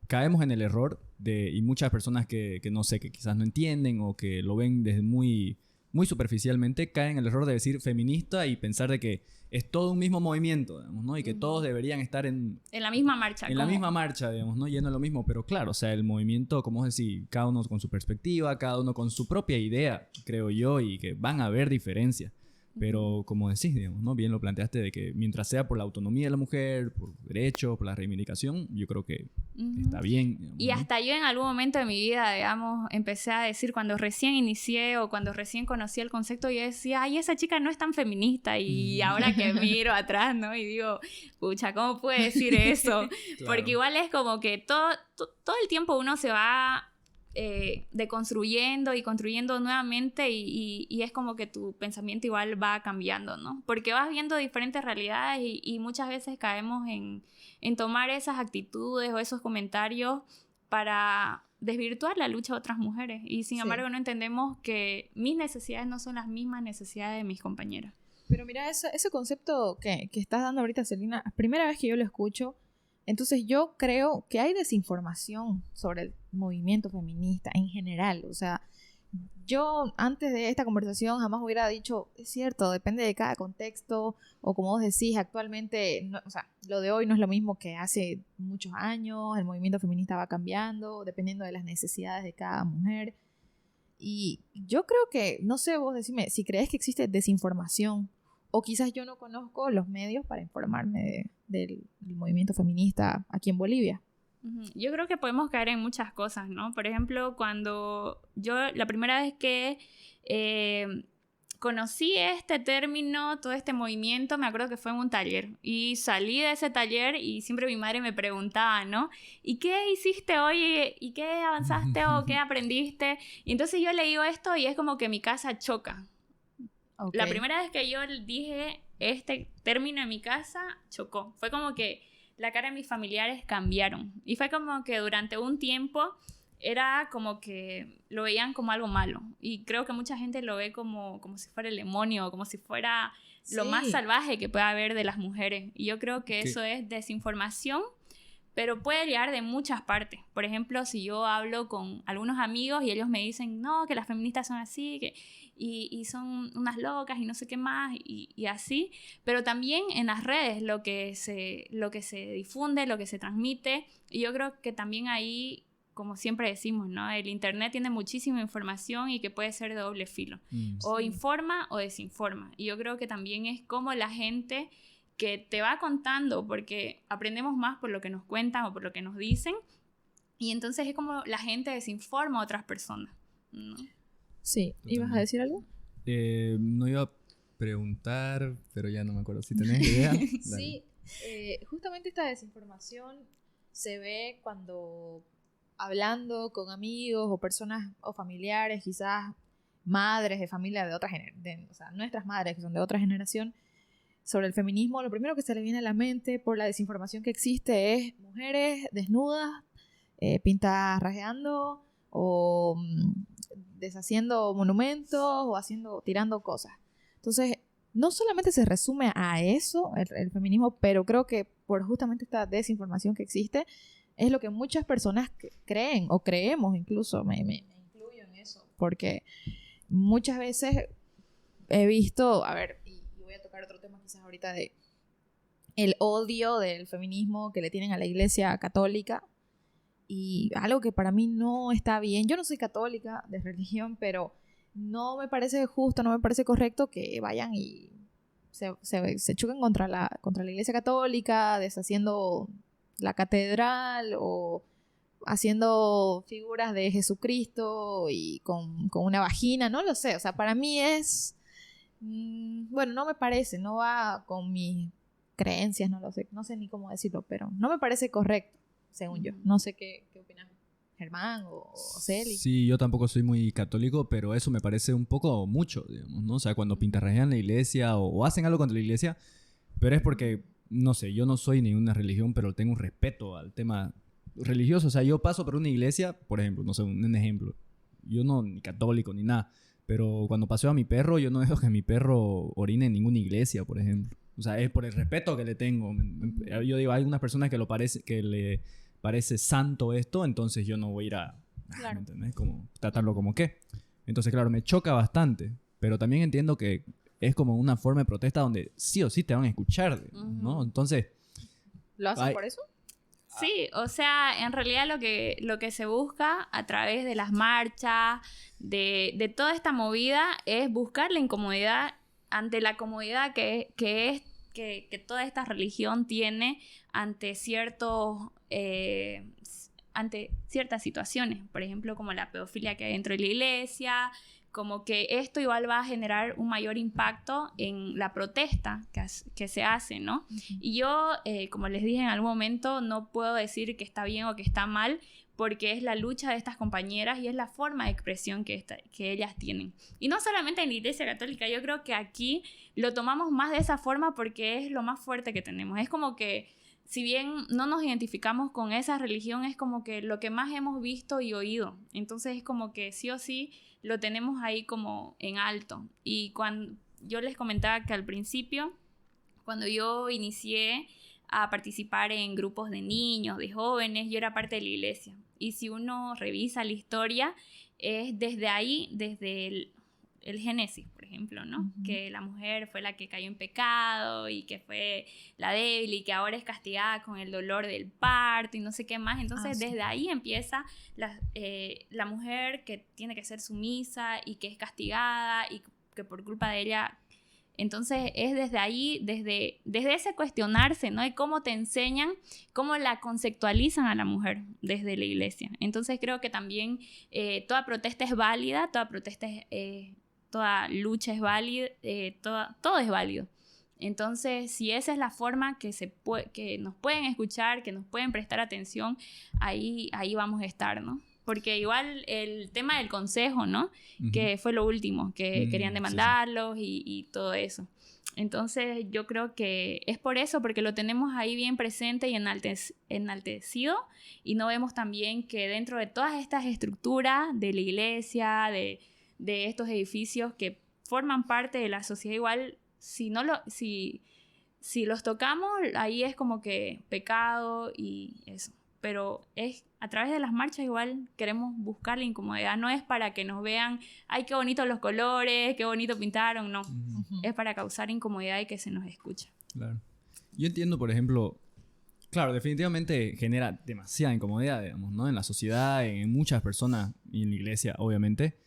caemos en el error y muchas personas que no sé, que quizás no entienden o que lo ven desde muy superficialmente, caen en el error de decir feminista y pensar de que es todo un mismo movimiento, digamos, ¿no? Y que todos deberían estar en la misma marcha. En la misma marcha, digamos, ¿no? Yendo a lo mismo. Pero claro, o sea, el movimiento, como es decir, cada uno con su perspectiva, cada uno con su propia idea, creo yo, y que van a haber diferencias. Pero como decís, digamos, ¿no? Bien lo planteaste de que mientras sea por la autonomía de la mujer, por derechos, por la reivindicación, yo creo que está bien. Digamos, y hasta yo en algún momento de mi vida, digamos, empecé a decir, cuando recién inicié o cuando recién conocí el concepto, yo decía, ay, esa chica no es tan feminista. Y ahora que miro atrás, ¿no? Y digo, pucha, ¿cómo puede decir eso? Claro. Porque igual es como que todo el tiempo uno se va... deconstruyendo y construyendo nuevamente y es como que tu pensamiento igual va cambiando, ¿no? Porque vas viendo diferentes realidades y muchas veces caemos en tomar esas actitudes o esos comentarios para desvirtuar la lucha de otras mujeres y sin embargo no entendemos que mis necesidades no son las mismas necesidades de mis compañeras. Pero mira, ese concepto que estás dando ahorita, Celina, primera vez que yo lo escucho. Entonces yo creo que hay desinformación sobre el movimiento feminista en general. O sea, yo antes de esta conversación jamás hubiera dicho, es cierto, depende de cada contexto, o como vos decís, actualmente, no, o sea, lo de hoy no es lo mismo que hace muchos años, el movimiento feminista va cambiando, dependiendo de las necesidades de cada mujer. Y yo creo que, no sé, vos decime, si crees que existe desinformación, o quizás yo no conozco los medios para informarme del movimiento feminista aquí en Bolivia. Yo creo que podemos caer en muchas cosas, ¿no? Por ejemplo, cuando yo la primera vez que conocí este término, todo este movimiento, me acuerdo que fue en un taller y salí de ese taller y siempre mi madre me preguntaba, ¿no? ¿Y qué hiciste hoy? ¿Y qué avanzaste o qué aprendiste? Y entonces yo le digo esto y es como que mi casa choca. Okay. La primera vez que yo dije este término en mi casa, chocó. Fue como que la cara de mis familiares cambiaron. Y fue como que durante un tiempo era como que lo veían como algo malo. Y creo que mucha gente lo ve como si fuera el demonio, como si fuera lo más salvaje que pueda haber de las mujeres. Y yo creo que eso es desinformación, pero puede llegar de muchas partes. Por ejemplo, si yo hablo con algunos amigos y ellos me dicen, no, que las feministas son así, y son unas locas y no sé qué más, y así. Pero también en las redes, lo que se difunde, lo que se transmite, y yo creo que también ahí, como siempre decimos, ¿no? El internet tiene muchísima información y que puede ser de doble filo. O informa o desinforma. Y yo creo que también es como la gente que te va contando, porque aprendemos más por lo que nos cuentan o por lo que nos dicen, y entonces es como la gente desinforma a otras personas, ¿no? Sí, ¿ibas a decir algo? No iba a preguntar, pero ya no me acuerdo si tenés idea. Sí, justamente esta desinformación se ve cuando hablando con amigos o personas o familiares, quizás madres de familia de otra generación, o sea, nuestras madres que son de otra generación, sobre el feminismo, lo primero que se le viene a la mente por la desinformación que existe es mujeres desnudas, pintarrajeando o deshaciendo monumentos o tirando cosas. Entonces, no solamente se resume a eso, el feminismo, pero creo que por justamente esta desinformación que existe, es lo que muchas personas creen o creemos, incluso me incluyo en eso, porque muchas veces he visto, a ver, y voy a tocar otro tema quizás ahorita de el odio del feminismo que le tienen a la Iglesia Católica, y algo que para mí no está bien. Yo no soy católica de religión, pero no me parece justo, no me parece correcto que vayan y se choquen contra la Iglesia Católica, deshaciendo la catedral o haciendo figuras de Jesucristo y con una vagina, no lo sé. O sea, para mí es... bueno, no me parece, no va con mis creencias, no lo sé, no sé ni cómo decirlo, pero no me parece correcto, según yo. No sé qué opinas Germán o Celi. Sí, yo tampoco soy muy católico, pero eso me parece un poco mucho, digamos, ¿no? O sea, cuando pintarrajean la iglesia o hacen algo contra la iglesia, pero es porque, no sé, yo no soy ni una religión, pero tengo un respeto al tema religioso. O sea, yo paso por una iglesia, por ejemplo, no sé, un ejemplo. Yo no, ni católico, ni nada. Pero cuando paseo a mi perro, yo no dejo que mi perro orine en ninguna iglesia, por ejemplo. O sea, es por el respeto que le tengo. Yo digo, hay algunas personas que le parece santo esto, entonces yo no voy a ir a... Claro. ¿Me entendés? Como tratarlo como qué. Entonces, claro, me choca bastante. Pero también entiendo que es como una forma de protesta donde sí o sí te van a escuchar, ¿no? Entonces... ¿Lo hacen por eso? Sí, o sea, en realidad lo que se busca a través de las marchas, de toda esta movida, es buscar la incomodidad ante la comodidad que toda esta religión tiene ante ante ciertas situaciones. Por ejemplo, como la pedofilia que hay dentro de la iglesia, como que esto igual va a generar un mayor impacto en la protesta que se hace, ¿no? Y yo, como les dije en algún momento, no puedo decir que está bien o que está mal, porque es la lucha de estas compañeras y es la forma de expresión que ellas tienen. Y no solamente en la Iglesia Católica, yo creo que aquí lo tomamos más de esa forma porque es lo más fuerte que tenemos. Es como que, si bien no nos identificamos con esa religión, es como que lo que más hemos visto y oído. Entonces es como que sí o sí lo tenemos ahí como en alto. Y cuando yo les comentaba que al principio, cuando yo inicié a participar en grupos de niños, de jóvenes, yo era parte de la iglesia. Y si uno revisa la historia, es desde ahí, desde el Génesis, por ejemplo, ¿no? Que la mujer fue la que cayó en pecado y que fue la débil y que ahora es castigada con el dolor del parto y no sé qué más. Entonces, desde ahí empieza la mujer que tiene que ser sumisa y que es castigada y que por culpa de ella... Entonces es desde ahí, desde ese cuestionarse, ¿no? De cómo te enseñan, cómo la conceptualizan a la mujer desde la iglesia. Entonces creo que también toda protesta es válida, toda lucha es válida, todo es válido. Entonces, si esa es la forma que nos pueden escuchar, que nos pueden prestar atención, ahí vamos a estar, ¿no? Porque igual el tema del consejo, ¿no? Que fue lo último, que querían demandarlos y todo eso. Entonces yo creo que es por eso, porque lo tenemos ahí bien presente y enaltecido, y no vemos también que dentro de todas estas estructuras de la iglesia, de estos edificios que forman parte de la sociedad, igual si si los tocamos, ahí es como que pecado y eso. Pero a través de las marchas igual queremos buscar la incomodidad. No es para que nos vean, ay, qué bonitos los colores, qué bonito pintaron, no. Es para causar incomodidad y que se nos escuche. Claro. Yo entiendo, por ejemplo, claro, definitivamente genera demasiada incomodidad, digamos, ¿no? En la sociedad, en muchas personas y en la iglesia, obviamente.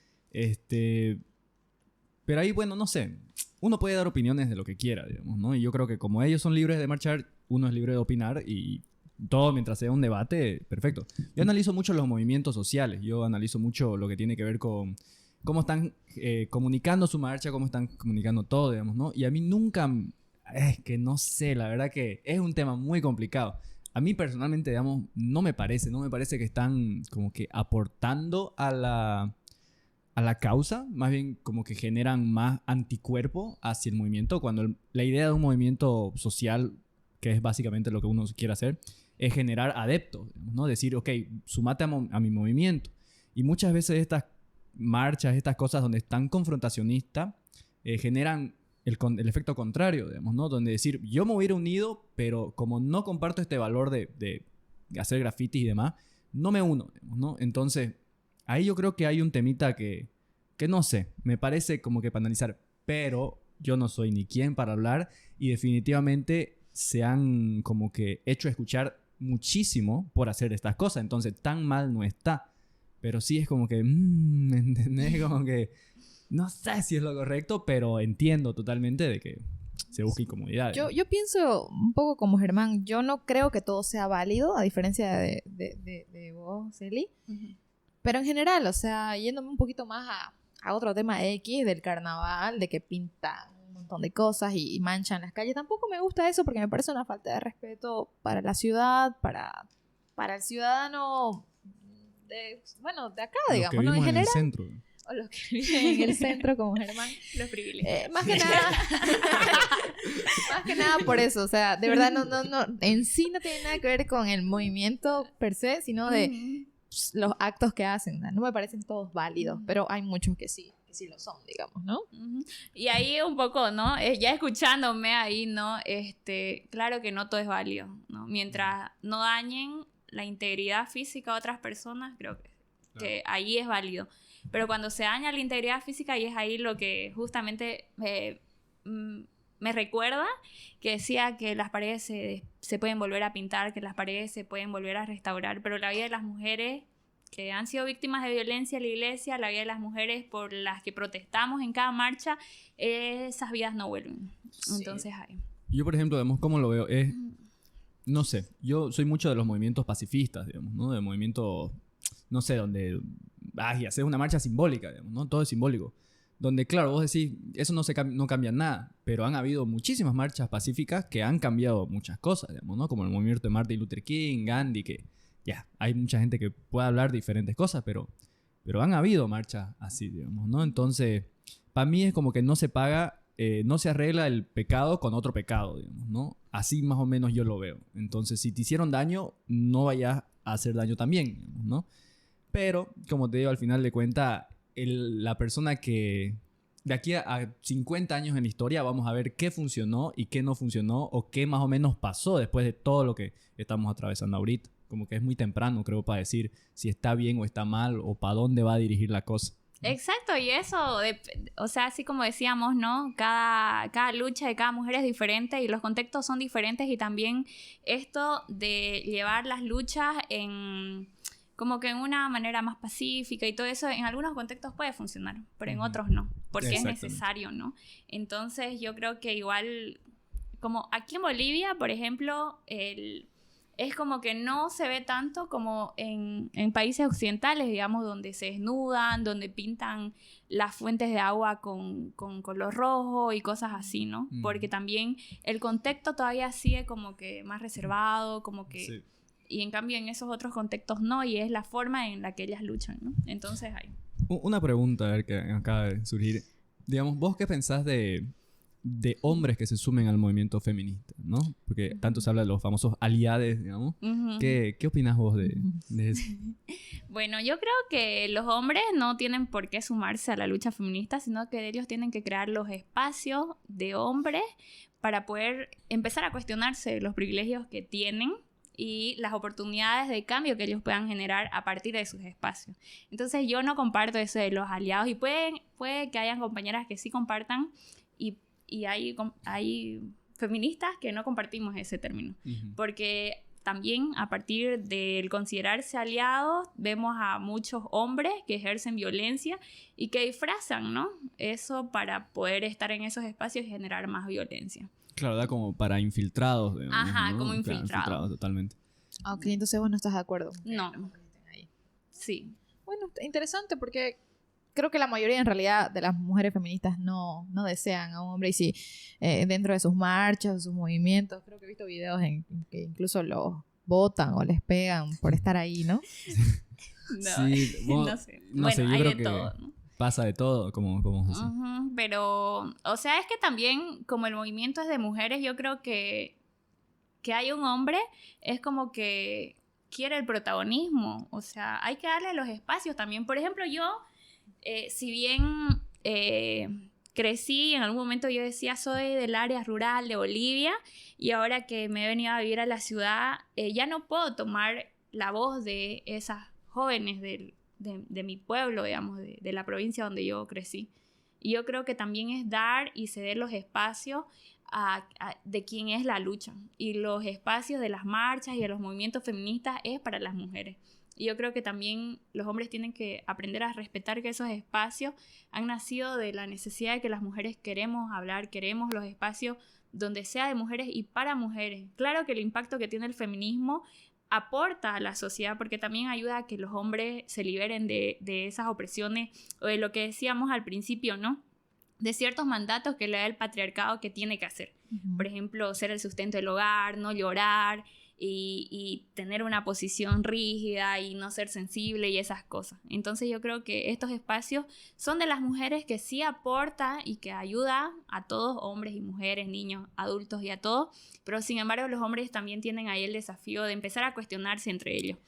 Pero ahí, bueno, no sé. Uno puede dar opiniones de lo que quiera, digamos, ¿no? Y yo creo que como ellos son libres de marchar, uno es libre de opinar y todo mientras sea un debate, perfecto. Yo analizo mucho los movimientos sociales. Yo analizo mucho lo que tiene que ver con cómo están comunicando su marcha, cómo están comunicando todo, digamos, ¿no? Y a mí nunca... Es que no sé, la verdad que es un tema muy complicado. A mí personalmente, digamos, no me parece que están como que aportando a la causa, más bien como que generan más anticuerpo hacia el movimiento, cuando la idea de un movimiento social, que es básicamente lo que uno quiere hacer, es generar adeptos, ¿no? Decir, ok, sumate a mi movimiento. Y muchas veces estas marchas, estas cosas donde están confrontacionistas, generan el efecto contrario, digamos, ¿no? Donde decir, yo me hubiera unido, pero como no comparto este valor de hacer grafitis y demás, no me uno, digamos, ¿no? Entonces, ahí yo creo que hay un temita que no sé, me parece como que para analizar, pero yo no soy ni quien para hablar y definitivamente se han como que hecho escuchar muchísimo por hacer estas cosas, entonces tan mal no está, pero sí es como que, ¿me entendés? Como que no sé si es lo correcto, pero entiendo totalmente de que se busca incomodidad. Yo pienso un poco como Germán. Yo no creo que todo sea válido, a diferencia de vos, Celi. Pero en general, o sea, yéndome un poquito más a otro tema X del carnaval, de que pintan un montón de cosas y manchan las calles. Tampoco me gusta eso porque me parece una falta de respeto para la ciudad, para el ciudadano de acá, digamos, que ¿no? En general. en el centro. O los que viven en el centro como Germán. Los privilegios. Más que nada por eso, o sea, de verdad no, en sí no tiene nada que ver con el movimiento per se, sino de los actos que hacen. No me parecen todos válidos, pero hay muchos que sí lo son, digamos, ¿no? Y ahí un poco, ¿no? Ya escuchándome ahí, ¿no? Claro que no todo es válido, ¿no? Mientras no dañen la integridad física de otras personas, creo que ahí es válido. Pero cuando se daña la integridad física, y es ahí lo que justamente me recuerda, que decía que las paredes se pueden volver a pintar, que las paredes se pueden volver a restaurar, pero la vida de las mujeres que han sido víctimas de violencia en la iglesia, la vida de las mujeres por las que protestamos en cada marcha, esas vidas no vuelven. Sí. Entonces ahí. Yo, por ejemplo, digamos, ¿cómo lo veo? No sé, yo soy mucho de los movimientos pacifistas, digamos, ¿no? De movimientos, no sé, donde... y hacer una marcha simbólica, digamos, ¿no? Todo es simbólico. Donde, claro, vos decís, eso no cambia nada, pero han habido muchísimas marchas pacíficas que han cambiado muchas cosas, digamos, ¿no? Como el movimiento de Martin Luther King, Gandhi, que hay mucha gente que puede hablar de diferentes cosas, pero han habido marchas así, digamos, ¿no? Entonces, para mí es como que no se paga, no se arregla el pecado con otro pecado, digamos, ¿no? Así más o menos yo lo veo. Entonces, si te hicieron daño, no vayas a hacer daño también, digamos, ¿no? Pero, como te digo, al final de cuentas, la persona que de aquí a 50 años en la historia vamos a ver qué funcionó y qué no funcionó o qué más o menos pasó después de todo lo que estamos atravesando ahorita. Como que es muy temprano, creo, para decir si está bien o está mal o para dónde va a dirigir la cosa. Exacto, y eso, o sea, así como decíamos, ¿no? Cada lucha de cada mujer es diferente y los contextos son diferentes, y también esto de llevar las luchas como que en una manera más pacífica y todo eso, en algunos contextos puede funcionar, pero en otros no, porque es necesario, ¿no? Entonces yo creo que igual, como aquí en Bolivia, por ejemplo, es como que no se ve tanto como en países occidentales, digamos, donde se desnudan, donde pintan las fuentes de agua con color rojo y cosas así, ¿no? Porque también el contexto todavía sigue como que más reservado, como que... Sí. Y en cambio en esos otros contextos no, y es la forma en la que ellas luchan, ¿no? Entonces hay. Una pregunta, a ver, que acaba de surgir. Digamos, ¿vos qué pensás de de hombres que se sumen al movimiento feminista, ¿no? Porque tanto se habla de los famosos aliades, digamos. ¿Qué opinas vos de eso? Bueno, yo creo que los hombres no tienen por qué sumarse a la lucha feminista, sino que ellos tienen que crear los espacios de hombres para poder empezar a cuestionarse los privilegios que tienen y las oportunidades de cambio que ellos puedan generar a partir de sus espacios. Entonces yo no comparto eso de los aliados, y puede que hayan compañeras que sí compartan, y hay feministas que no compartimos ese término, porque también a partir del considerarse aliados vemos a muchos hombres que ejercen violencia y que disfrazan, ¿no?, eso para poder estar en esos espacios y generar más violencia. Claro, da como para infiltrados, digamos, Ajá, ¿no? como Claro, infiltrados. totalmente. Ok, entonces vos no estás de acuerdo. No. Sí. Bueno, interesante porque creo que la mayoría en realidad de las mujeres feministas no desean a un hombre, y si dentro de sus marchas, sus movimientos, creo que he visto videos en que incluso los botan o les pegan por estar ahí, ¿no? No, Sí, no sé. No Bueno, sé, yo hay creo de que todo, ¿no? pasa de todo, como se dice. Pero, o sea, es que también, como el movimiento es de mujeres, yo creo que hay un hombre, es como que quiere el protagonismo. O sea, hay que darle los espacios también. Por ejemplo, yo, si bien crecí, en algún momento yo decía, soy del área rural de Bolivia, y ahora que me he venido a vivir a la ciudad, ya no puedo tomar la voz de esas jóvenes de mi pueblo, digamos, de la provincia donde yo crecí. Y yo creo que también es dar y ceder los espacios de quién es la lucha. Y los espacios de las marchas y de los movimientos feministas es para las mujeres. Y yo creo que también los hombres tienen que aprender a respetar que esos espacios han nacido de la necesidad de que las mujeres queremos hablar, queremos los espacios donde sea de mujeres y para mujeres. Claro que el impacto que tiene el feminismo aporta a la sociedad, porque también ayuda a que los hombres se liberen de esas opresiones, o de lo que decíamos al principio, ¿no?, de ciertos mandatos que le da el patriarcado que tiene que hacer. Por ejemplo, ser el sustento del hogar, no llorar y tener una posición rígida y no ser sensible y esas cosas. Entonces yo creo que estos espacios son de las mujeres que sí aporta y que ayuda a todos, hombres y mujeres, niños, adultos y a todos, pero sin embargo los hombres también tienen ahí el desafío de empezar a cuestionarse entre ellos,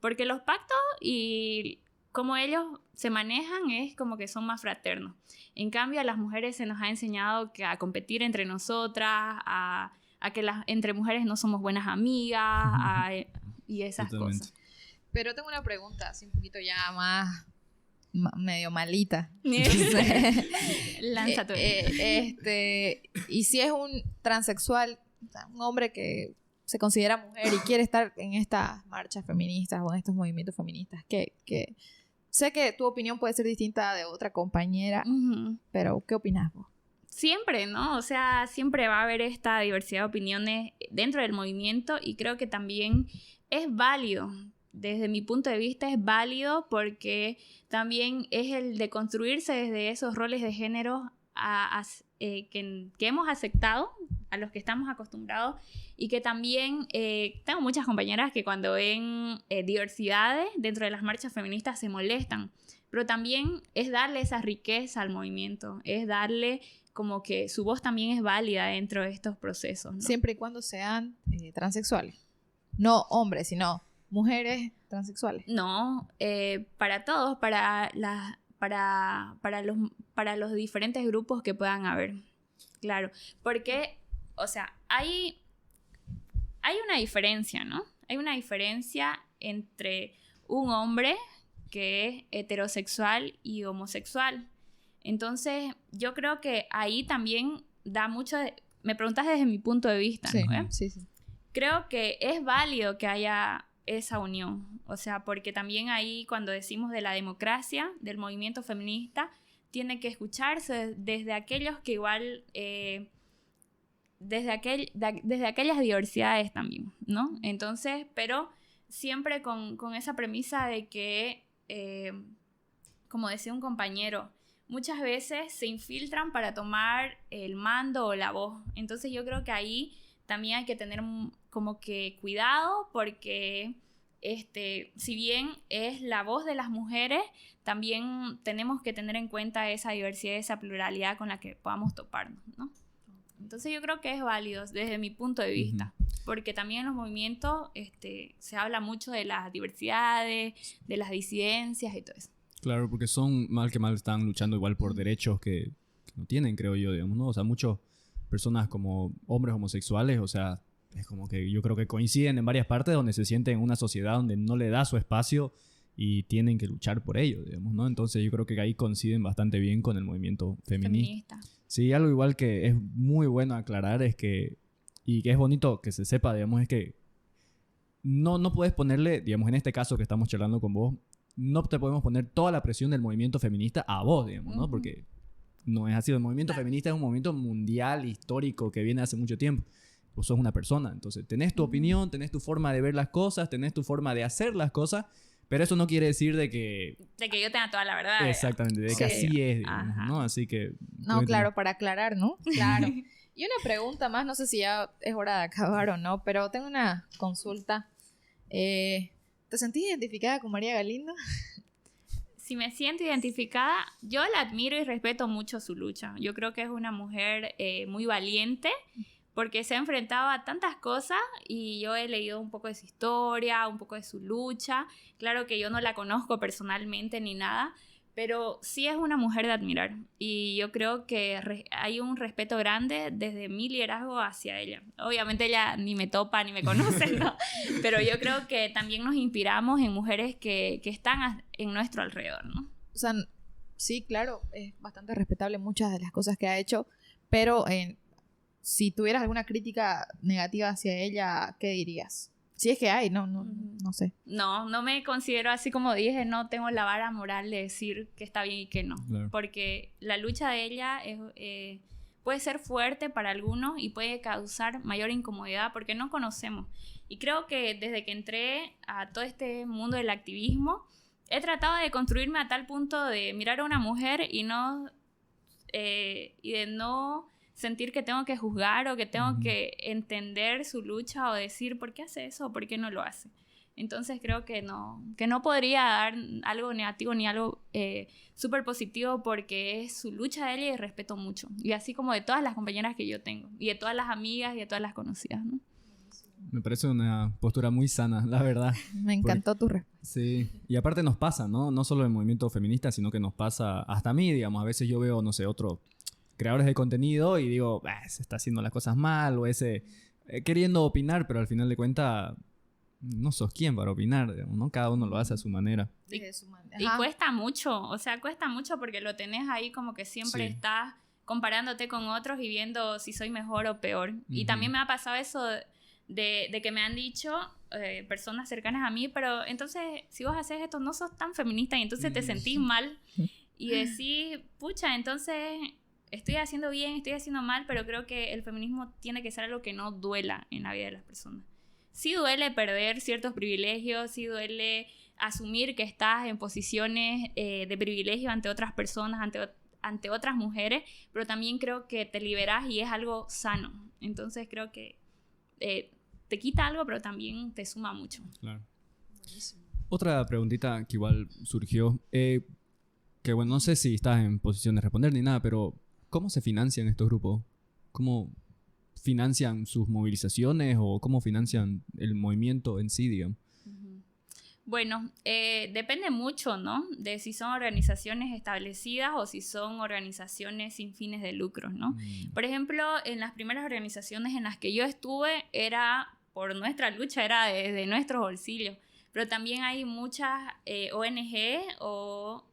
porque los pactos y cómo ellos se manejan es como que son más fraternos. En cambio, a las mujeres se nos ha enseñado que a competir entre nosotras, a que entre mujeres no somos buenas amigas, y esas Totalmente. cosas. Pero tengo una pregunta, así un poquito ya más medio malita. Lánzate. Y si es un transexual, un hombre que se considera mujer y quiere estar en estas marchas feministas o en estos movimientos feministas, que sé que tu opinión puede ser distinta de otra compañera, pero ¿qué opinas vos? Siempre, ¿no? O sea, siempre va a haber esta diversidad de opiniones dentro del movimiento, y creo que también es válido. Desde mi punto de vista es válido, porque también es el de construirse desde esos roles de género que hemos aceptado, a los que estamos acostumbrados, y que también tengo muchas compañeras que cuando ven diversidades dentro de las marchas feministas se molestan, pero también es darle esa riqueza al movimiento, es darle como que su voz también es válida dentro de estos procesos, ¿no? Siempre y cuando sean transexuales. No hombres, sino mujeres transexuales. No, para todos, para los diferentes grupos que puedan haber. Claro, porque, o sea, hay una diferencia, ¿no? Hay una diferencia entre un hombre que es heterosexual y homosexual. Entonces, yo creo que ahí también da mucho me preguntas desde mi punto de vista, Sí, ¿no? sí. Creo que es válido que haya esa unión, o sea, porque también ahí cuando decimos de la democracia, del movimiento feminista, tiene que escucharse desde aquellos que igual, desde aquellas diversidades también, ¿no? Entonces, pero siempre con esa premisa de que, como decía un compañero, muchas veces se infiltran para tomar el mando o la voz. Entonces yo creo que ahí también hay que tener como que cuidado, porque si bien es la voz de las mujeres, también tenemos que tener en cuenta esa diversidad, esa pluralidad con la que podamos toparnos, ¿no? Entonces yo creo que es válido desde mi punto de vista, porque también en los movimientos se habla mucho de las diversidades, de las disidencias y todo eso. Claro, porque son mal que mal están luchando igual por derechos que no tienen, creo yo, digamos, ¿no? O sea, muchas personas como hombres homosexuales, o sea, es como que yo creo que coinciden en varias partes donde se sienten en una sociedad donde no le da su espacio y tienen que luchar por ello, digamos, ¿no? Entonces yo creo que ahí coinciden bastante bien con el movimiento feminista. Sí, algo igual que es muy bueno aclarar es que, y que es bonito que se sepa, digamos, es que no puedes ponerle, digamos, en este caso que estamos charlando con vos, no te podemos poner toda la presión del movimiento feminista a vos, digamos, ¿no? Porque no es así. El movimiento feminista es un movimiento mundial, histórico, que viene hace mucho tiempo. Vos sos una persona, entonces tenés tu opinión, tenés tu forma de ver las cosas, tenés tu forma de hacer las cosas, pero eso no quiere decir de que... De que yo tenga toda la verdad. Exactamente, de que así es, digamos, ¿no? Así que... No, claro, para aclarar, ¿no? Claro. Y una pregunta más, no sé si ya es hora de acabar o no, pero tengo una consulta. ¿Te sentís identificada con María Galindo? Si me siento identificada, yo la admiro y respeto mucho su lucha. Yo creo que es una mujer muy valiente porque se ha enfrentado a tantas cosas y yo he leído un poco de su historia, un poco de su lucha. Claro que yo no la conozco personalmente ni nada, pero sí es una mujer de admirar y yo creo que hay un respeto grande desde mi liderazgo hacia ella. Obviamente ella ni me topa ni me conoce, ¿no? Pero yo creo que también nos inspiramos en mujeres que están en nuestro alrededor, ¿no? O sea, sí, claro, es bastante respetable muchas de las cosas que ha hecho, pero si tuvieras alguna crítica negativa hacia ella, ¿qué dirías? Si es que hay, no sé. No me considero así como dije, no tengo la vara moral de decir que está bien y que no. Claro. Porque la lucha de ella puede ser fuerte para algunos y puede causar mayor incomodidad porque no conocemos. Y creo que desde que entré a todo este mundo del activismo, he tratado de construirme a tal punto de mirar a una mujer y de no sentir que tengo que juzgar o que tengo que entender su lucha o decir por qué hace eso o por qué no lo hace. Entonces creo que no podría dar algo negativo ni algo súper positivo porque es su lucha de ella y respeto mucho. Y así como de todas las compañeras que yo tengo y de todas las amigas y de todas las conocidas, ¿no? Me parece una postura muy sana, la verdad. Me encantó tu respuesta. Sí, y aparte nos pasa, ¿no? No solo el movimiento feminista, sino que nos pasa hasta a mí, digamos. A veces yo veo, no sé, otros creadores de contenido y digo, se está haciendo las cosas mal o ese queriendo opinar, pero al final de cuentas no sos quien para opinar, digamos, ¿no? Cada uno lo hace a su manera. Y cuesta mucho, o sea, cuesta mucho porque lo tenés ahí como que siempre estás comparándote con otros y viendo si soy mejor o peor. Y también me ha pasado eso de que me han dicho personas cercanas a mí, pero entonces si vos haces esto no sos tan feminista y entonces te sentís mal y decís, pucha, entonces estoy haciendo bien, estoy haciendo mal, pero creo que el feminismo tiene que ser algo que no duela en la vida de las personas. Sí duele perder ciertos privilegios, sí duele asumir que estás en posiciones de privilegio ante otras personas, ante otras mujeres, pero también creo que te liberas y es algo sano. Entonces creo que te quita algo, pero también te suma mucho. Claro. Otra preguntita que igual surgió, que bueno, no sé si estás en posición de responder ni nada, pero ¿cómo se financian estos grupos? ¿Cómo financian sus movilizaciones o cómo financian el movimiento en sí, digamos? Bueno, depende mucho, ¿no? De si son organizaciones establecidas o si son organizaciones sin fines de lucro, ¿no? Por ejemplo, en las primeras organizaciones en las que yo estuve era por nuestra lucha, era de nuestros bolsillos, pero también hay muchas ONG o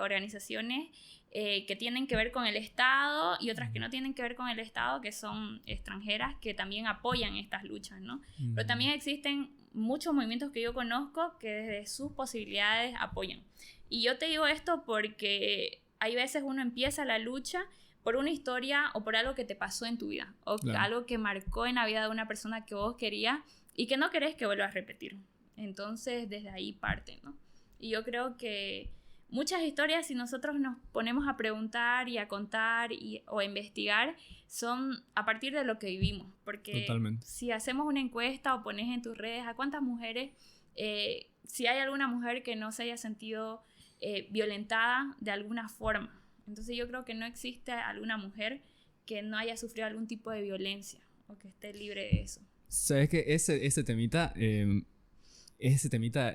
organizaciones que tienen que ver con el Estado y otras que no tienen que ver con el Estado, que son extranjeras, que también apoyan estas luchas, ¿no? Pero también existen muchos movimientos que yo conozco que desde sus posibilidades apoyan. Y yo te digo esto porque hay veces uno empieza la lucha por una historia o por algo que te pasó en tu vida, o algo que marcó en la vida de una persona que vos querías y que no querés que vuelva a repetir. Entonces, desde ahí parte, ¿no? Y yo creo que muchas historias, si nosotros nos ponemos a preguntar y a contar o a investigar, son a partir de lo que vivimos. Porque si hacemos una encuesta o pones en tus redes a cuántas mujeres, si hay alguna mujer que no se haya sentido violentada de alguna forma. Entonces yo creo que no existe alguna mujer que no haya sufrido algún tipo de violencia o que esté libre de eso. Sabes que ese temita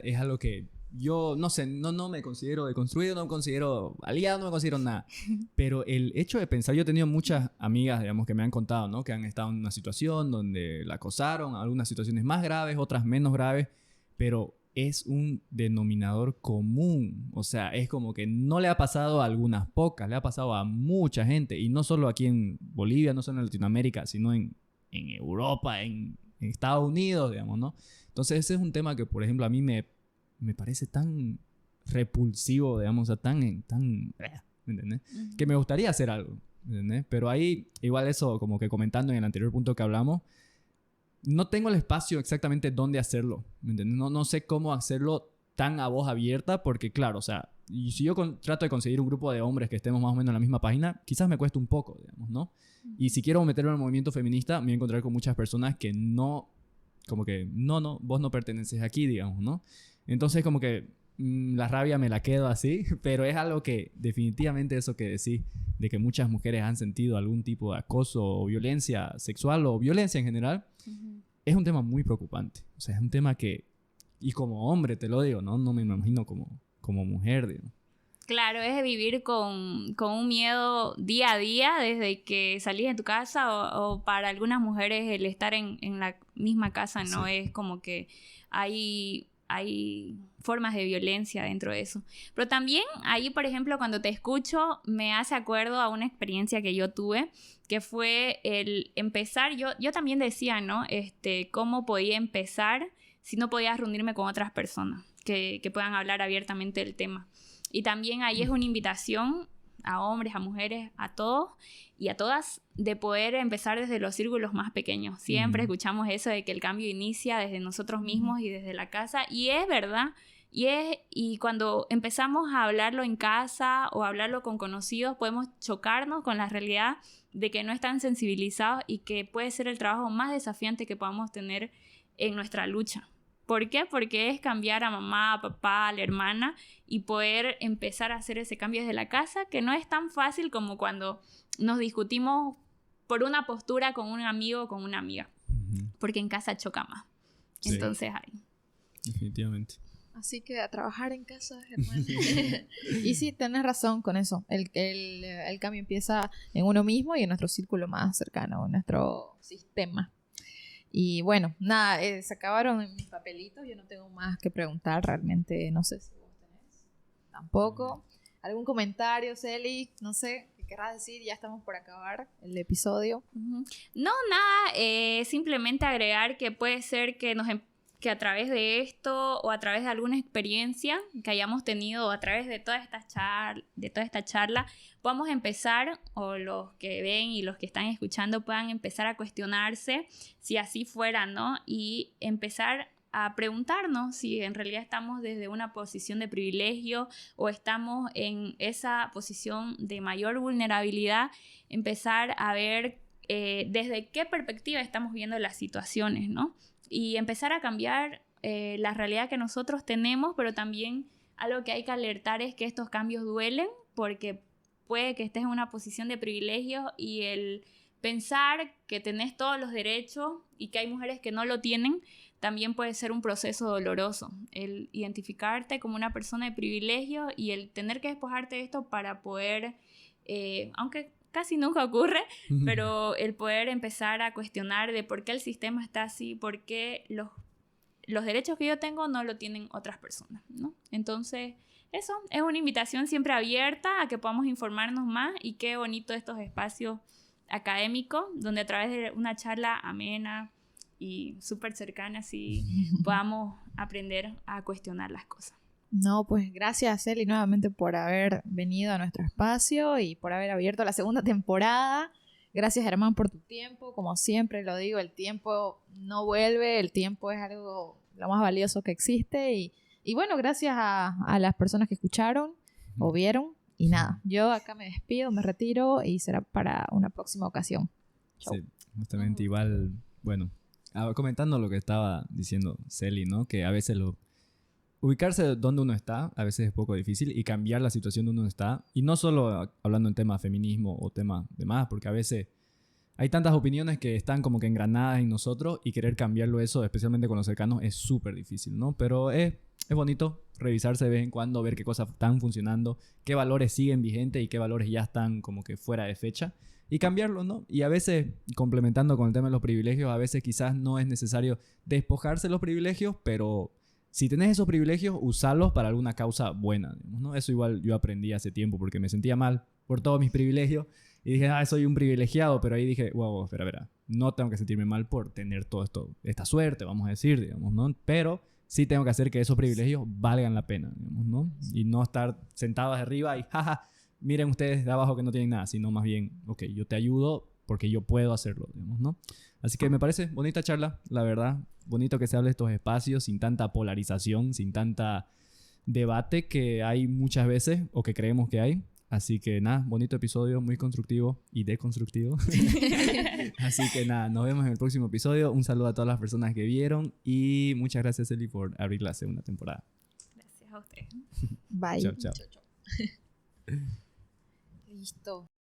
es algo que yo no sé, no me considero deconstruido, no me considero aliado, no me considero nada. Pero el hecho de pensar, yo he tenido muchas amigas, digamos, que me han contado, ¿no? Que han estado en una situación donde la acosaron, algunas situaciones más graves, otras menos graves, pero es un denominador común. O sea, es como que no le ha pasado a algunas pocas, le ha pasado a mucha gente. Y no solo aquí en Bolivia, no solo en Latinoamérica, sino en Europa, en Estados Unidos, digamos, ¿no? Entonces ese es un tema que, por ejemplo, a mí me parece tan repulsivo, digamos, o sea, tan ¿me entiendes? Uh-huh. Que me gustaría hacer algo, ¿me entiendes? Pero ahí, igual eso, como que comentando en el anterior punto que hablamos, no tengo el espacio exactamente dónde hacerlo, ¿me entiendes? No sé cómo hacerlo tan a voz abierta, porque claro, o sea, y si yo trato de conseguir un grupo de hombres que estemos más o menos en la misma página, quizás me cueste un poco, digamos, ¿no? Y si quiero meterme en el movimiento feminista, me voy a encontrar con muchas personas que no, como que, no, vos no perteneces aquí, digamos, ¿no? Entonces como que la rabia me la quedo así, pero es algo que definitivamente eso que decís, de que muchas mujeres han sentido algún tipo de acoso o violencia sexual o violencia en general, uh-huh. Es un tema muy preocupante. O sea, es un tema que, y como hombre te lo digo, no me imagino como mujer, digo. Claro, es vivir con un miedo día a día desde que salís de tu casa o para algunas mujeres el estar en la misma casa, ¿no? Sí. Es como que hay formas de violencia dentro de eso. Pero también ahí, por ejemplo, cuando te escucho, me hace acuerdo a una experiencia que yo tuve, que fue el empezar, yo también decía, ¿no? Cómo podía empezar si no podía reunirme con otras personas que puedan hablar abiertamente del tema. Y también ahí es una invitación a hombres, a mujeres, a todos y a todas, de poder empezar desde los círculos más pequeños. Siempre escuchamos eso de que el cambio inicia desde nosotros mismos y desde la casa, y es verdad. Y cuando empezamos a hablarlo en casa o hablarlo con conocidos, podemos chocarnos con la realidad de que no están sensibilizados y que puede ser el trabajo más desafiante que podamos tener en nuestra lucha. ¿Por qué? Porque es cambiar a mamá, a papá, a la hermana y poder empezar a hacer ese cambio desde la casa, que no es tan fácil como cuando nos discutimos por una postura con un amigo o con una amiga. Uh-huh. Porque en casa choca más. Sí. Entonces, ahí. Definitivamente. Así que a trabajar en casa, hermano. Y sí, tenés razón con eso. El cambio empieza en uno mismo y en nuestro círculo más cercano, en nuestro sistema. Y bueno, nada, se acabaron mis papelitos. Yo no tengo más que preguntar realmente. No sé si vos tenés. Tampoco. ¿Algún comentario, Celi? No sé, ¿qué querrás decir? Ya estamos por acabar el episodio. Uh-huh. No, nada. Simplemente agregar que puede ser que a través de esto o a través de alguna experiencia que hayamos tenido o a través de toda esta charla, podamos empezar, o los que ven y los que están escuchando puedan empezar a cuestionarse si así fuera, ¿no? Y empezar a preguntarnos si en realidad estamos desde una posición de privilegio o estamos en esa posición de mayor vulnerabilidad, empezar a ver desde qué perspectiva estamos viendo las situaciones, ¿no? Y empezar a cambiar la realidad que nosotros tenemos, pero también algo que hay que alertar es que estos cambios duelen, porque puede que estés en una posición de privilegio y el pensar que tenés todos los derechos y que hay mujeres que no lo tienen, también puede ser un proceso doloroso. El identificarte como una persona de privilegio y el tener que despojarte de esto para poder, aunque casi nunca ocurre, pero el poder empezar a cuestionar de por qué el sistema está así, por qué los derechos que yo tengo no lo tienen otras personas, ¿no? Entonces, eso es una invitación siempre abierta a que podamos informarnos más, y qué bonito estos espacios académicos donde a través de una charla amena y súper cercana así podamos aprender a cuestionar las cosas. No, pues gracias, Celi, nuevamente por haber venido a nuestro espacio y por haber abierto la segunda temporada. Gracias, Germán, por tu tiempo. Como siempre lo digo, el tiempo no vuelve, el tiempo es algo lo más valioso que existe. Y bueno, gracias a las personas que escucharon o vieron. Y nada, yo acá me despido, me retiro y será para una próxima ocasión. Chau. Sí, justamente igual, bueno, comentando lo que estaba diciendo Celi, ¿no? Que a veces ubicarse donde uno está a veces es poco difícil, y cambiar la situación donde uno está, y no solo hablando en temas de feminismo o temas demás, porque a veces hay tantas opiniones que están como que engranadas en nosotros y querer cambiarlo eso, especialmente con los cercanos, es súper difícil, ¿no? Pero es bonito revisarse de vez en cuando, ver qué cosas están funcionando, qué valores siguen vigentes y qué valores ya están como que fuera de fecha y cambiarlos, ¿no? Y a veces, complementando con el tema de los privilegios, a veces quizás no es necesario despojarse de los privilegios, pero si tenés esos privilegios, usarlos para alguna causa buena, digamos, ¿no? Eso igual yo aprendí hace tiempo porque me sentía mal por todos mis privilegios y dije, soy un privilegiado, pero ahí dije, wow, espera, no tengo que sentirme mal por tener todo esto, esta suerte, vamos a decir, digamos, ¿no? Pero sí tengo que hacer que esos privilegios valgan la pena, digamos, ¿no? Y no estar sentados arriba y, jaja, miren ustedes de abajo que no tienen nada, sino más bien, ok, yo te ayudo porque yo puedo hacerlo, digamos, ¿no? Así que me parece bonita charla, la verdad. Bonito que se hable de estos espacios sin tanta polarización, sin tanta debate que hay muchas veces o que creemos que hay. Así que nada, bonito episodio, muy constructivo y deconstructivo. Así que nada, nos vemos en el próximo episodio. Un saludo a todas las personas que vieron y muchas gracias, Eli, por abrir la segunda temporada. Gracias a ustedes. Bye. Chao, chao. Listo.